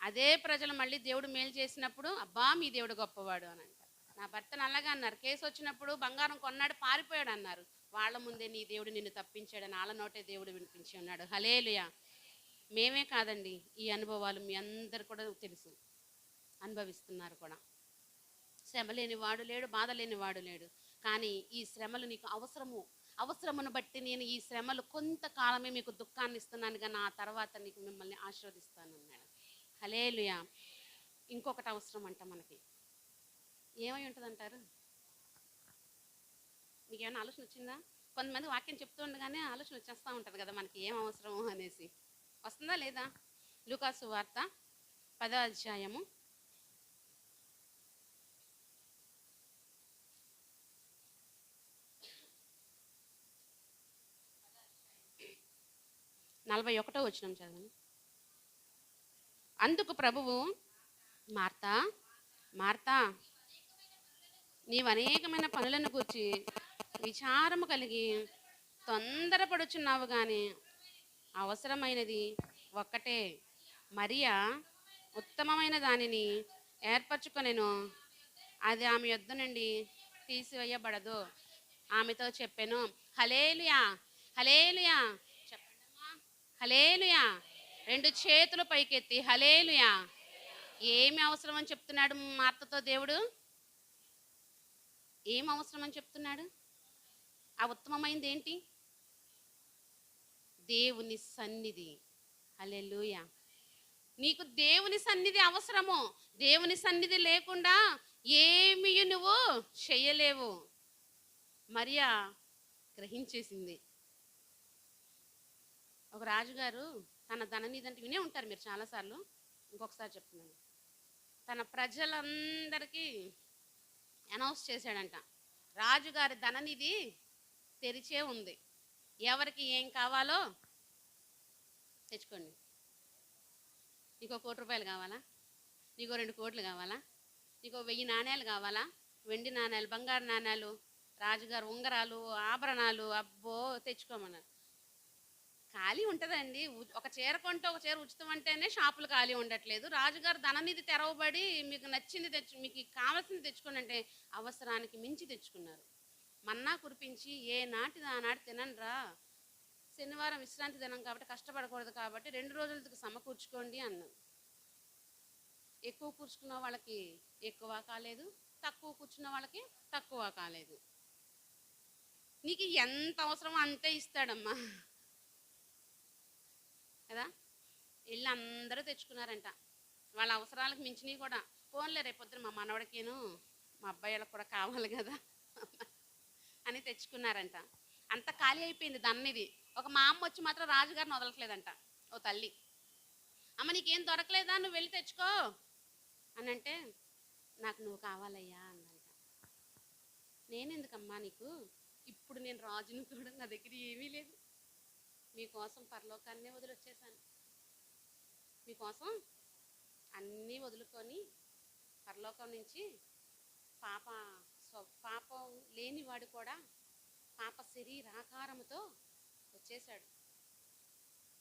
అదే ప్రజలు మళ్ళీ దేవుడు మేలు చేసినప్పుడు అబ్బా మీ దేవుడు గొప్పవాడు అని అంటారు. నా భర్తను అలాగా అన్నారు. కేసు వచ్చినప్పుడు బంగారం కొన్నాడు పారిపోయాడు అన్నారు. వాళ్ళ ముందే నీ దేవుడు నిన్ను తప్పించాడని వాళ్ళ నోటే దేవుడు వినిపించి ఉన్నాడు. హల్లెలూయా. మేమే కాదండి, ఈ అనుభవాలు మీ అందరు కూడా తెలుసు, అనుభవిస్తున్నారు కూడా. శ్రమ లేని వాడు లేడు, బాధ లేని వాడు లేడు. కానీ ఈ శ్రమలు నీకు అవసరమును బట్టి నేను ఈ శ్రమలు కొంతకాలమే మీకు దుఃఖాన్ని ఇస్తున్నాను, కానీ ఆ తర్వాత నీకు మిమ్మల్ని ఆశీర్వదిస్తాను అన్నాడు. హల్లెలూయా. ఇంకొకటి అవసరం అంట మనకి. ఏమై ఉంటుంది అంటారు? మీకు ఏమైనా ఆలోచన వచ్చిందా? కొంతమంది వాక్యం చెప్తూ ఉండగానే ఆలోచన వచ్చేస్తూ ఉంటుంది కదా మనకి ఏం అవసరం అనేసి. వస్తుందా లేదా? లూకాసు వార్త 10వ అధ్యాయము 41వ వచనం చదవండి. అందుకు ప్రభువు, మార్తా మార్తా, నీవు అనేకమైన పనులను గూర్చి విచారము కలిగి తొందరపడుచున్నావు, కానీ అవసరమైనది ఒక్కటే. మరియా ఉత్తమమైన దానిని ఏర్పరచుకొనెను, అది ఆమె యొద్ద నుండి తీసివేయబడదు. ఆమెతో చెప్పెను. హల్లెలూయా, హల్లెలూయా. చెప్పండమ్మా, హల్లెలూయా. రెండు చేతులు పైకెత్తి హల్లెలూయా. ఏమి అవసరం అని చెప్తున్నాడు మార్తతో దేవుడు? ఏం అవసరం అని చెప్తున్నాడు? ఆ ఉత్తమమైనది ఏంటి? దేవుని సన్నిధి. హల్లెలూయా. నీకు దేవుని సన్నిధి అవసరము. దేవుని సన్నిధి లేకుండా ఏమీ నువ్వు చెయ్యలేవు. మరియా గ్రహించేసింది. ఒక రాజుగారు తన ధననిధి అంటే వినే ఉంటారు మీరు చాలాసార్లు, ఇంకొకసారి చెప్తున్నాను. తన ప్రజలందరికీ అనౌన్స్ చేశాడంట, రాజుగారి ధననిధి తెరిచే ఉంది, ఎవరికి ఏం కావాలో తెచ్చుకోండి. నీకో ₹1,00,00,000 కావాలా? నీకో 2 కోట్లు కావాలా? నీకో 1000 నాణ్యాలు కావాలా? వెండి నాణ్యాలు, బంగారు నాణ్యాలు, రాజుగారు ఉంగరాలు, ఆభరణాలు, అబ్బో తెచ్చుకోమన్నారు. ఖాళీ ఉంటుందండి. ఒక చీర కొంటే ఒక చీర ఉచితం అంటేనే షాపులు ఖాళీ ఉండట్లేదు. రాజుగారు ధననిధి తెరవబడి మీకు నచ్చింది మీకు కావాల్సింది తెచ్చుకోండి అంటే అవసరానికి మించి తెచ్చుకున్నారు. మన్నా కురిపించి ఏ నాటిది ఆనాటి తినండ్రా, శనివారం విశ్రాంతి దినం కాబట్టి కష్టపడకూడదు కాబట్టి 2 రోజులకి సమకూర్చుకోండి అన్నాను. ఎక్కువ కూర్చుకున్న వాళ్ళకి ఎక్కువ కాలేదు, తక్కువ కూర్చున్న వాళ్ళకి తక్కువ కాలేదు. నీకు ఎంత అవసరమో అంతే ఇస్తాడమ్మా కదా. వెళ్ళి అందరూ తెచ్చుకున్నారంట. వాళ్ళ అవసరాలకు మించినవి కూడా. ఫోన్లే రేపొద్దున మా మనవడికేను మా అబ్బాయిలకు కూడా కావాలి కదా అని తెచ్చుకున్నారంట. అంత ఖాళీ అయిపోయింది ధననిధి. ఒక మా అమ్మ వచ్చి మాత్రం రాజుగారిని వదలట్లేదంట. ఓ తల్లి, అమ్మ నీకేం దొరకలేదా, నువ్వు వెళ్ళి తెచ్చుకో అని అంటే, నాకు నువ్వు కావాలయ్యా అన్నంట. నేనెందుకమ్మా నీకు, ఇప్పుడు నేను రాజుని కూడా, నా దగ్గర ఏమీ లేదు, మీకోసం పరలోకాన్నే వదిలొచ్చేసాను, మీకోసం అన్నీ వదులుకొని పరలోకం నుంచి పాపం లేనివాడు కూడా పాప శరీరాకారముతో వచ్చేసాడు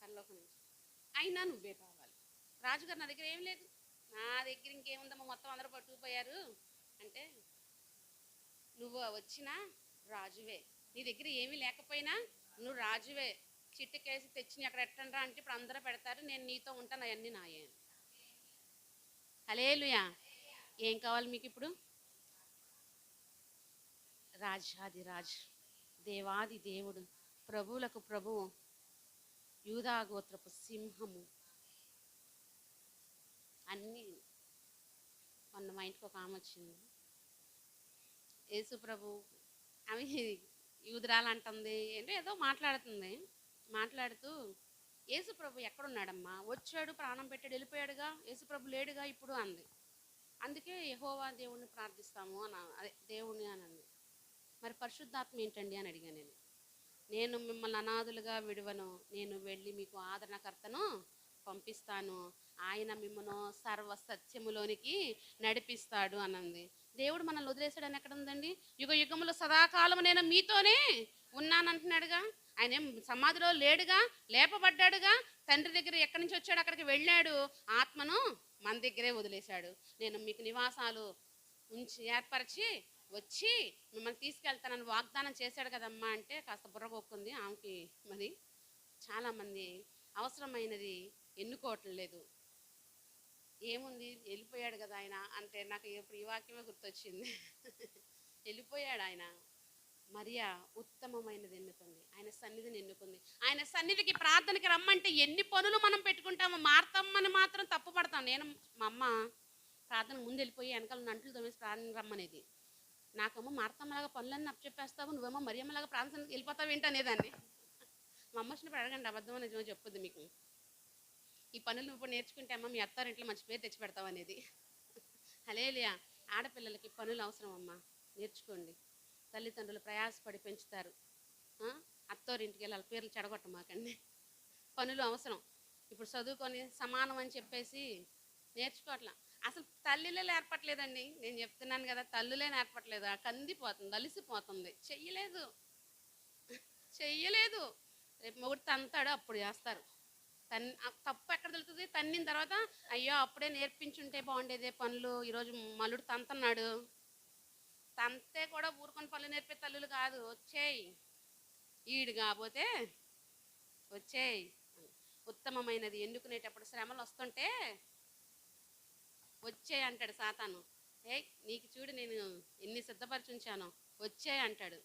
పరలోకం నుంచి. అయినా నువ్వే కావాలి. రాజుగారు నా దగ్గర ఏం లేదు, నా దగ్గర ఇంకేముందమ్మా, మొత్తం అందరూ పట్టుకుపోయారు అంటే, నువ్వు వచ్చినా రాజువే, నీ దగ్గర ఏమీ లేకపోయినా నువ్వు రాజువే. చిట్టుకేసి తెచ్చి అక్కడ ఎట్టండ్రా అంటే ఇప్పుడు అందరూ పెడతారు, నేను నీతో ఉంటాను, అవన్నీ నాయే. హల్లెలూయా. ఏం కావాలి మీకు ఇప్పుడు? రాజాదిరాజు, దేవాది దేవుడు, ప్రభువులకు ప్రభువు, యూదా గోత్రపు సింహము, అన్నీ. మొన్న మా ఇంటికి ఒక ఆమె వచ్చింది, యేసు ప్రభు, ఆమె యూదురాలు అంటుంది, ఏంటో ఏదో మాట్లాడుతుంది. మాట్లాడుతూ, యేసు ప్రభు ఎక్కడున్నాడమ్మా, వచ్చాడు ప్రాణం పెట్టాడు వెళ్ళిపోయాడుగా, యేసు ప్రభు లేడుగా ఇప్పుడు అంది. అందుకే యెహోవా దేవుణ్ణి ప్రార్థిస్తాము అని అదే దేవుణ్ణి అని అంది. మరి పరిశుద్ధాత్మ ఏంటండి అని అడిగాను నేను. నేను మిమ్మల్ని అనాథులుగా విడువను, నేను వెళ్ళి మీకు ఆదరణకర్తను పంపిస్తాను, ఆయన మిమ్మను సర్వ సత్యములోనికి నడిపిస్తాడు అనంది. దేవుడు మనల్ని వదిలేశాడని ఎక్కడ ఉందండి? యుగ యుగములు సదాకాలం నేను మీతోనే ఉన్నానంటున్నాడుగా. ఆయన ఏం సమాధిలో లేడుగా, లేపబడ్డాడుగా, తండ్రి దగ్గర ఎక్కడి నుంచి వచ్చాడు అక్కడికి వెళ్ళాడు, ఆత్మను మన దగ్గరే వదిలేశాడు. నేను మీకు నివాసాలు ఉంచి ఏర్పరిచి వచ్చి మిమ్మల్ని తీసుకెళ్తానని వాగ్దానం చేశాడు కదమ్మా అంటే కాస్త బుర్రగొక్కుంది ఆమెకి. మరి చాలామంది అవసరమైనది ఎన్నుకోవట్లేదు. ఏముంది, వెళ్ళిపోయాడు కదా ఆయన అంటే నాకు ఇప్పుడు ఈ వాక్యమే గుర్తొచ్చింది. వెళ్ళిపోయాడు ఆయన. మరియా ఉత్తమమైనది ఎన్నుకుంది, ఆయన సన్నిధిని ఎన్నుకుంది. ఆయన సన్నిధికి ప్రార్థనకి రమ్మంటే ఎన్ని పనులు మనం పెట్టుకుంటామో. మార్తమ్మని మాత్రం తప్పు పడతాం. నేను మా అమ్మ ప్రార్థన ముందు వెళ్ళిపోయి వెనకాల నంట్లు తోమేసి ప్రార్థన రమ్మనేది. నాకేమో మార్తమ్మలాగా పనులన్నీ అప్పచెప్పేస్తావు, నువ్వేమో మరియమ్మలాగా ప్రార్థనకి వెళ్ళిపోతావు ఏంటనేదాన్ని. మా అమ్మ వచ్చినప్పుడు అడగండి, అబద్ధమో నిజమో చెప్పుద్ది మీకు. ఈ పనులు ఇప్పుడు నేర్చుకుంటే అమ్మ మీ అత్తారింట్లో మంచి పేరు తెచ్చి పెడతావు అనేది. హల్లెలూయా. ఆడపిల్లలకి పనులు అవసరం అమ్మా, నేర్చుకోండి. తల్లిదండ్రులు ప్రయాసపడి పెంచుతారు. అత్తోరింటికి వెళ్ళి వాళ్ళ పేర్లు చెడగొట్టమాకండి. పనులు అవసరం. ఇప్పుడు చదువుకొని సమానం అని చెప్పేసి నేర్చుకోవట్లా. అసలు తల్లిలే నేర్పట్లేదండి. నేను చెప్తున్నాను కదా, తల్లులే నేర్పట్లేదు. కందిపోతుంది, అలిసిపోతుంది, చెయ్యలేదు. రేపు మొగుడు తంతాడు, అప్పుడు చేస్తారు. తప్పు ఎక్కడ తెలుస్తుంది? తన్నిన తర్వాత అయ్యో అప్పుడే నేర్పించుంటే బాగుండేదే పనులు, ఈరోజు మల్లుడు తంతన్నాడు. తంతే కూడా ఊరుకొని పనులు నేర్పే తల్లులు కాదు. వచ్చేయి, ఈడు కాకపోతే వచ్చేయి. ఉత్తమమైనది ఎన్నుకునేటప్పుడు శ్రమలు వస్తుంటే వచ్చేయి అంటాడు సాతాను. నీకు చూడు నేను ఎన్ని సిద్ధపరిచి ఉంచానో, వచ్చేయి అంటాడు.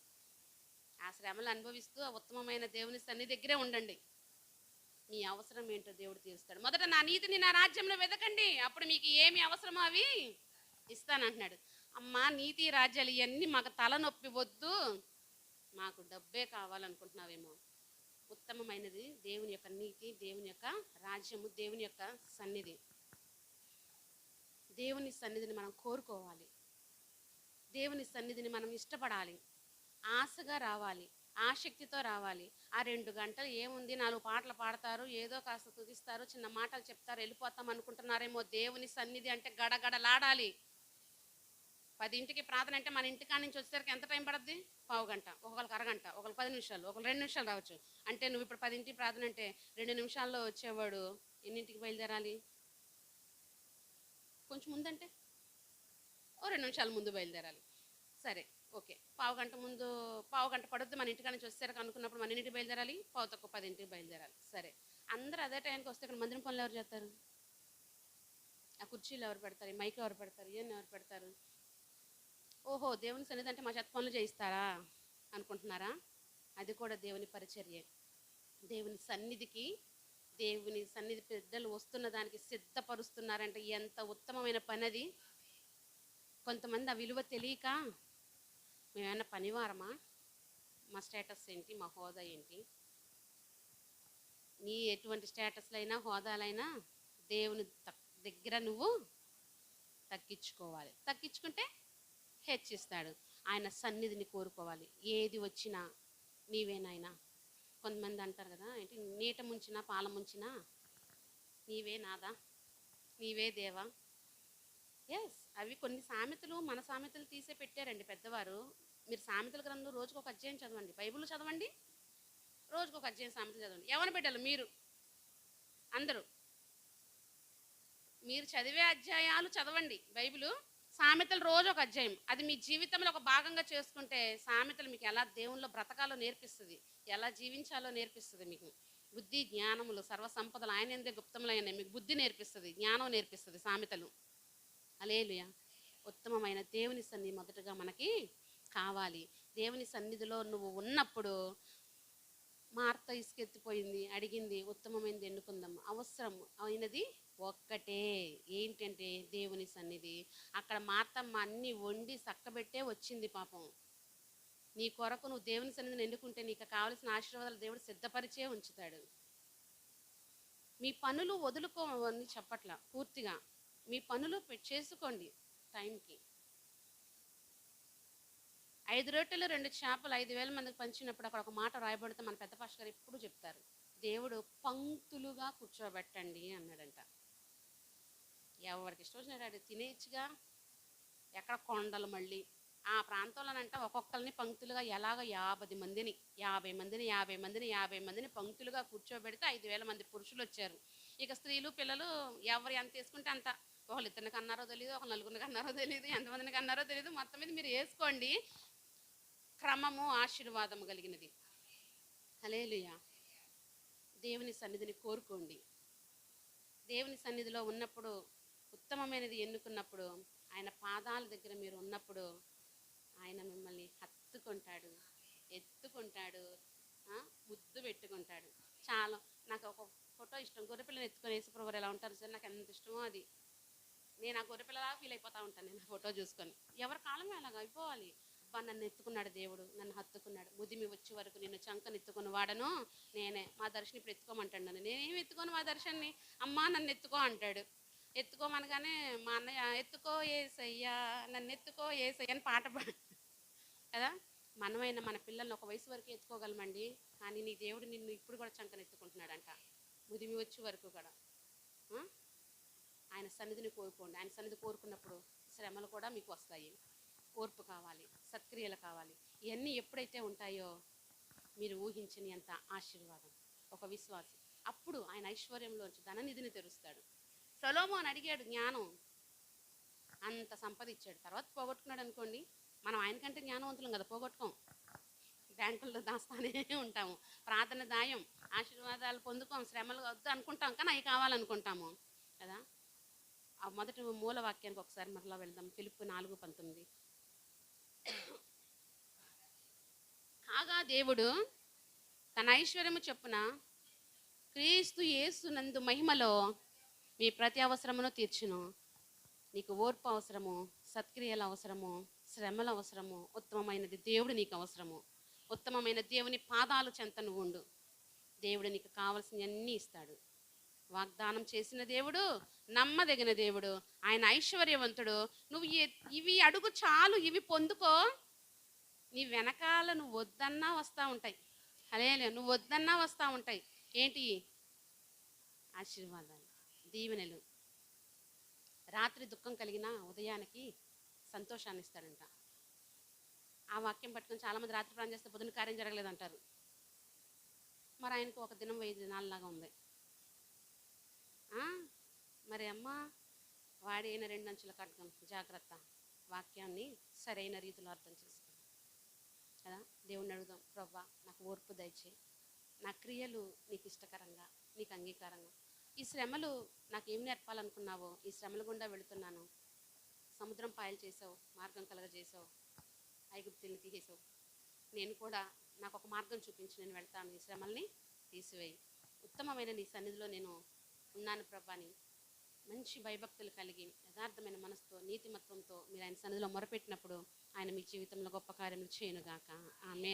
ఆ శ్రమలు అనుభవిస్తూ ఆ ఉత్తమమైన దేవుని సన్నిధి దగ్గరే ఉండండి. మీ అవసరం ఏంటో దేవుడు తీరుస్తాడు. మొదట నా నీతిని నా రాజ్యంలో వెతకండి, అప్పుడు మీకు ఏమి అవసరమో అవి ఇస్తానంటున్నాడు. అమ్మా, నీతి రాజ్యాలు ఇవన్నీ మాకు తలనొప్పి వద్దు, మాకు డబ్బే కావాలనుకుంటున్నావేమో. ఉత్తమమైనది దేవుని యొక్క నీతి, దేవుని యొక్క రాజ్యము, దేవుని యొక్క సన్నిధి. దేవుని సన్నిధిని మనం కోరుకోవాలి, దేవుని సన్నిధిని మనం ఇష్టపడాలి, ఆశగా రావాలి, ఆసక్తితో రావాలి. ఆ 2 గంటలు ఏముంది, 4 పాటలు పాడతారు, ఏదో కాస్త తుదిస్తారు, చిన్న మాటలు చెప్తారు, వెళ్ళిపోతాం అనుకుంటున్నారేమో. దేవుని సన్నిధి అంటే గడగడలాడాలి. 10ంటికి ప్రార్థన అంటే మన ఇంటికాడ నుంచి వచ్చేసరికి ఎంత టైం పడుద్ది? పావు గంట, ఒకళ్ళకి అరగంట, ఒకళ్ళు 10 నిమిషాలు, ఒకళ్ళు 2 నిమిషాలు రావచ్చు. అంటే నువ్వు ఇప్పుడు 10ంటికి ప్రార్థన అంటే 2 నిమిషాల్లో వచ్చేవాడు ఎన్నింటికి బయలుదేరాలి? కొంచెం ముందంటే ఓ 2 నిమిషాల ముందు బయలుదేరాలి. సరే, ఓకే. పావు గంట పడుద్ది మన ఇంటికాడ నుంచి వచ్చేసరికి అనుకున్నప్పుడు మన ఇంటికి బయలుదేరాలి, 9:10 బయలుదేరాలి. సరే, అందరూ అదే టైంకి వస్తే ఇక్కడ మందిరం పనులు ఎవరు చేస్తారు? ఆ కుర్చీలు ఎవరు పెడతారు? మైక్ ఎవరు పెడతారు? ఇవన్నీ ఎవరు పెడతారు? ఓహో, దేవుని సన్నిధి అంటే మా చేత పనులు చేయిస్తారా అనుకుంటున్నారా? అది కూడా దేవుని పరిచర్యే. దేవుని సన్నిధి పెద్దలు వస్తున్న దానికి సిద్ధపరుస్తున్నారంటే ఎంత ఉత్తమమైన పని అది. కొంతమంది ఆ విలువ తెలియక మేమేమన్నా పనివారమా, మా స్టేటస్ ఏంటి, మా హోదా ఏంటి? నీ ఎటువంటి స్టేటస్లైనా హోదాలైనా దేవుని దగ్గర నువ్వు తగ్గించుకోవాలి. తగ్గించుకుంటే హెచ్చిస్తాడు. ఆయన సన్నిధిని కోరుకోవాలి. ఏది వచ్చినా నీవేనాయనా. కొంతమంది అంటారు కదా, ఏంటి నీట ముంచినా పాల ముంచినా నీవే నాదా, నీవే దేవా. ఎస్, అవి కొన్ని సామెతలు మన సామెతలు తీసే పెట్టారండి పెద్దవారు. మీరు సామెతల గ్రంథం రోజుకు ఒక అధ్యాయం చదవండి, బైబిల్ చదవండి, రోజుకు ఒక అధ్యాయం సామెతలు చదవండి. ఎవరిని పెట్టాలి? అందరూ మీరు చదివే అధ్యాయాలు చదవండి బైబిల్. సామెతలు రోజు ఒక అధ్యాయం. అది మీ జీవితంలో ఒక భాగంగా చేసుకుంటే సామెతలు మీకు ఎలా దేవునిలో బ్రతకాలో నేర్పిస్తుంది, ఎలా జీవించాలో నేర్పిస్తుంది. మీకు బుద్ధి జ్ఞానములు సర్వసంపదలు ఆయన ఎందే గుప్తములైన మీకు బుద్ధి నేర్పిస్తుంది, జ్ఞానం నేర్పిస్తుంది సామెతలు. హల్లెలూయా. ఉత్తమమైన దేవుని సన్నిధి మొదటగా మనకి కావాలి. దేవుని సన్నిధిలో నువ్వు ఉన్నప్పుడు మార్త ఇసుకెత్తిపోయింది, అడిగింది ఉత్తమమైనది ఎన్నుకుందాం. అవసరం అయినది ఒక్కటే, ఏంటంటే దేవుని సన్నిధి. అక్కడ మార్తమ్మ అన్ని వండి చక్కబెట్టే వచ్చింది. పాపం నీ కొరకు నువ్వు దేవుని సన్నిధిని ఎన్నుకుంటే నీకు కావలసిన ఆశీర్వాదాలు దేవుడు సిద్ధపరిచే ఉంచుతాడు. మీ పనులు వదులుకోవని చెప్పట్లా, పూర్తిగా మీ పనులు చేసుకోండి. టైంకి. 5 రొట్టెలు 2 చేపలు 5,000 మందికి పంచినప్పుడు అక్కడ ఒక మాట రాయబడితే మన పెద్ద పాస్టర్ గారు ఎప్పుడు చెప్తారు, దేవుడు పంక్తులుగా కూర్చోబెట్టండి అన్నాడంట. ఎవరికి ఇష్టం వచ్చినట్టు తినేచ్చుగా. ఎక్కడ కొండలు మళ్ళీ ఆ ప్రాంతంలోనంట ఒక్కొక్కరిని పంక్తులుగా ఎలాగ 50 మందిని 50 మందిని పంక్తులుగా కూర్చోబెడితే 5,000 మంది పురుషులు వచ్చారు. ఇక స్త్రీలు పిల్లలు ఎవరు ఎంత వేసుకుంటే అంత, ఒకళ్ళు ఇద్దరిని కన్నారో తెలియదు, ఒక నలుగురిని కన్నారో తెలియదు, ఎంతమందిని కన్నారో తెలియదు, మొత్తం మీద మీరు వేసుకోండి. క్రమము ఆశీర్వాదము కలిగినది. హల్లెలూయా. దేవుని సన్నిధిని కోరుకోండి. దేవుని సన్నిధిలో ఉన్నప్పుడు, ఉత్తమమైనది ఎన్నుకున్నప్పుడు, ఆయన పాదాల దగ్గర మీరు ఉన్నప్పుడు ఆయన మిమ్మల్ని హత్తుకుంటాడు, ఎత్తుకుంటాడు, ముద్దు పెట్టుకుంటాడు. చాలా నాకు ఒక ఫోటో ఇష్టం, గొర్రెపిల్లని ఎత్తుకొని యేసుప్రభువారు ఎలా ఉంటారు సార్, నాకు ఎంత ఇష్టమో అది. నేను ఆ గొర్రెపిల్లలా ఫీల్ అయిపోతూ ఉంటాను నేను ఫోటో చూసుకొని. ఎవరి కాలమే అలాగ అయిపోవాలి. అబ్బా నన్ను ఎత్తుకున్నాడు దేవుడు, నన్ను హత్తుకున్నాడు, ముదిమి వచ్చే వరకు నిన్ను చంకను ఎత్తుకుని వాడను నేనే. మా దర్శని ఇప్పుడు ఎత్తుకోమంటాడు నన్ను, నేనేమి ఎత్తుకోను మా దర్శన్ని. అమ్మా నన్ను ఎత్తుకో అంటాడు. ఎత్తుకోమనగానే మా అన్నయ్య ఎత్తుకో ఏసయ్యా, నన్ను ఎత్తుకో ఏసయ్య అని పాట పాడు కదా. మనమైనా మన పిల్లల్ని ఒక వయసు వరకు ఎత్తుకోగలమండి, కానీ నీ దేవుడు నిన్ను ఇప్పుడు కూడా చంకను ఎత్తుకుంటున్నాడంట, ముదిమి వచ్చే వరకు కూడా. ఆయన సన్నిధిని కోరుకోండి. ఆయన సన్నిధి కోరుకున్నప్పుడు శ్రమలు కూడా మీకు వస్తాయి. ఓర్పు కావాలి, సత్క్రియలు కావాలి. ఇవన్నీ ఎప్పుడైతే ఉంటాయో మీరు ఊహించని అంత ఆశీర్వాదం. ఒక విశ్వాసి అప్పుడు ఆయన ఐశ్వర్యంలోంచి ధననిధిని తెరుస్తాడు. సొలొమోను అడిగాడు జ్ఞానం, అంత సంపద ఇచ్చాడు, తర్వాత పోగొట్టుకున్నాడు అనుకోండి. మనం ఆయనకంటే జ్ఞానవంతులం కదా, పోగొట్టుకోం, బ్యాంకుల్లో దాస్తానే ఉంటాము. ప్రార్థన దాయం, ఆశీర్వాదాలు పొందుకోం, శ్రమలు వద్దు అనుకుంటాం, కానీ అవి కావాలనుకుంటాము కదా. ఆ మొదటి మూల వాక్యానికి ఒకసారి మరలా వెళ్దాం. ఫిలిప్పీ 4:19. కాగా దేవుడు తన ఐశ్వర్యము చొప్పున క్రీస్తు యేసునందు మహిమలో మీ ప్రతి అవసరమును తీర్చును. నీకు ఓర్పు అవసరము, సత్క్రియల అవసరము, శ్రమల అవసరము, ఉత్తమమైనది దేవుడు నీకు అవసరము. ఉత్తమమైన దేవుని పాదాలు చెంత నువ్వు ఉండు, దేవుడు నీకు కావలసినవన్నీ ఇస్తాడు. వాగ్దానం చేసిన దేవుడు, నమ్మదగిన దేవుడు, ఆయన ఐశ్వర్యవంతుడు. నువ్వు ఇవి అడుగు చాలు, ఇవి పొందుకో, నీ వెనకాల నువ్వు వద్దన్నా వస్తూ ఉంటాయి. హల్లెలూయా. నువ్వు వద్దన్నా వస్తూ ఉంటాయి. ఏంటి? ఆశీర్వాదాలు, దీవెనలు. రాత్రి దుఃఖం కలిగినా ఉదయానికి సంతోషాన్ని ఇస్తాడంట. ఆ వాక్యం పట్టుకొని చాలామంది రాత్రి ప్రాణం చేస్తే పొద్దున్న కార్యం జరగలేదంటారు. మరి ఆయనకు ఒక దినం 1000 దినాలలాగా ఉంది. మరి అమ్మ వాడైన 2 అంచుల ఖడ్గం, జాగ్రత్త. వాక్యాన్ని సరైన రీతిలో అర్థం చేసుకో కదా. దేవుణ్ణి అడుగుదాం, ప్రభువా నాకు ఓర్పు దయచేయి, నా క్రియలు నీకు ఇష్టకరంగా, నీకు అంగీకారంగా. ఈ శ్రమలు నాకేం నేర్పాలనుకున్నావో, ఈ శ్రమల గుండా వెళుతున్నాను. సముద్రం పాయలు చేసావు, మార్గం కలగజేసావు, ఐగుప్తుల్ని తీసేసావు. నేను కూడా నాకు ఒక మార్గం చూపించి నేను వెళ్తాను, ఈ శ్రమల్ని తీసివేయి. ఉత్తమమైన నీ సన్నిధిలో నేను ఉన్నాను ప్రభాని మంచి భయభక్తులు కలిగి యథార్థమైన మనసుతో నీతిమత్వంతో మీరు ఆయన సన్నిధిలో మొరపెట్టినప్పుడు ఆయన మీ జీవితంలో గొప్ప కార్యములు చేయనుగాక. ఆమేన్.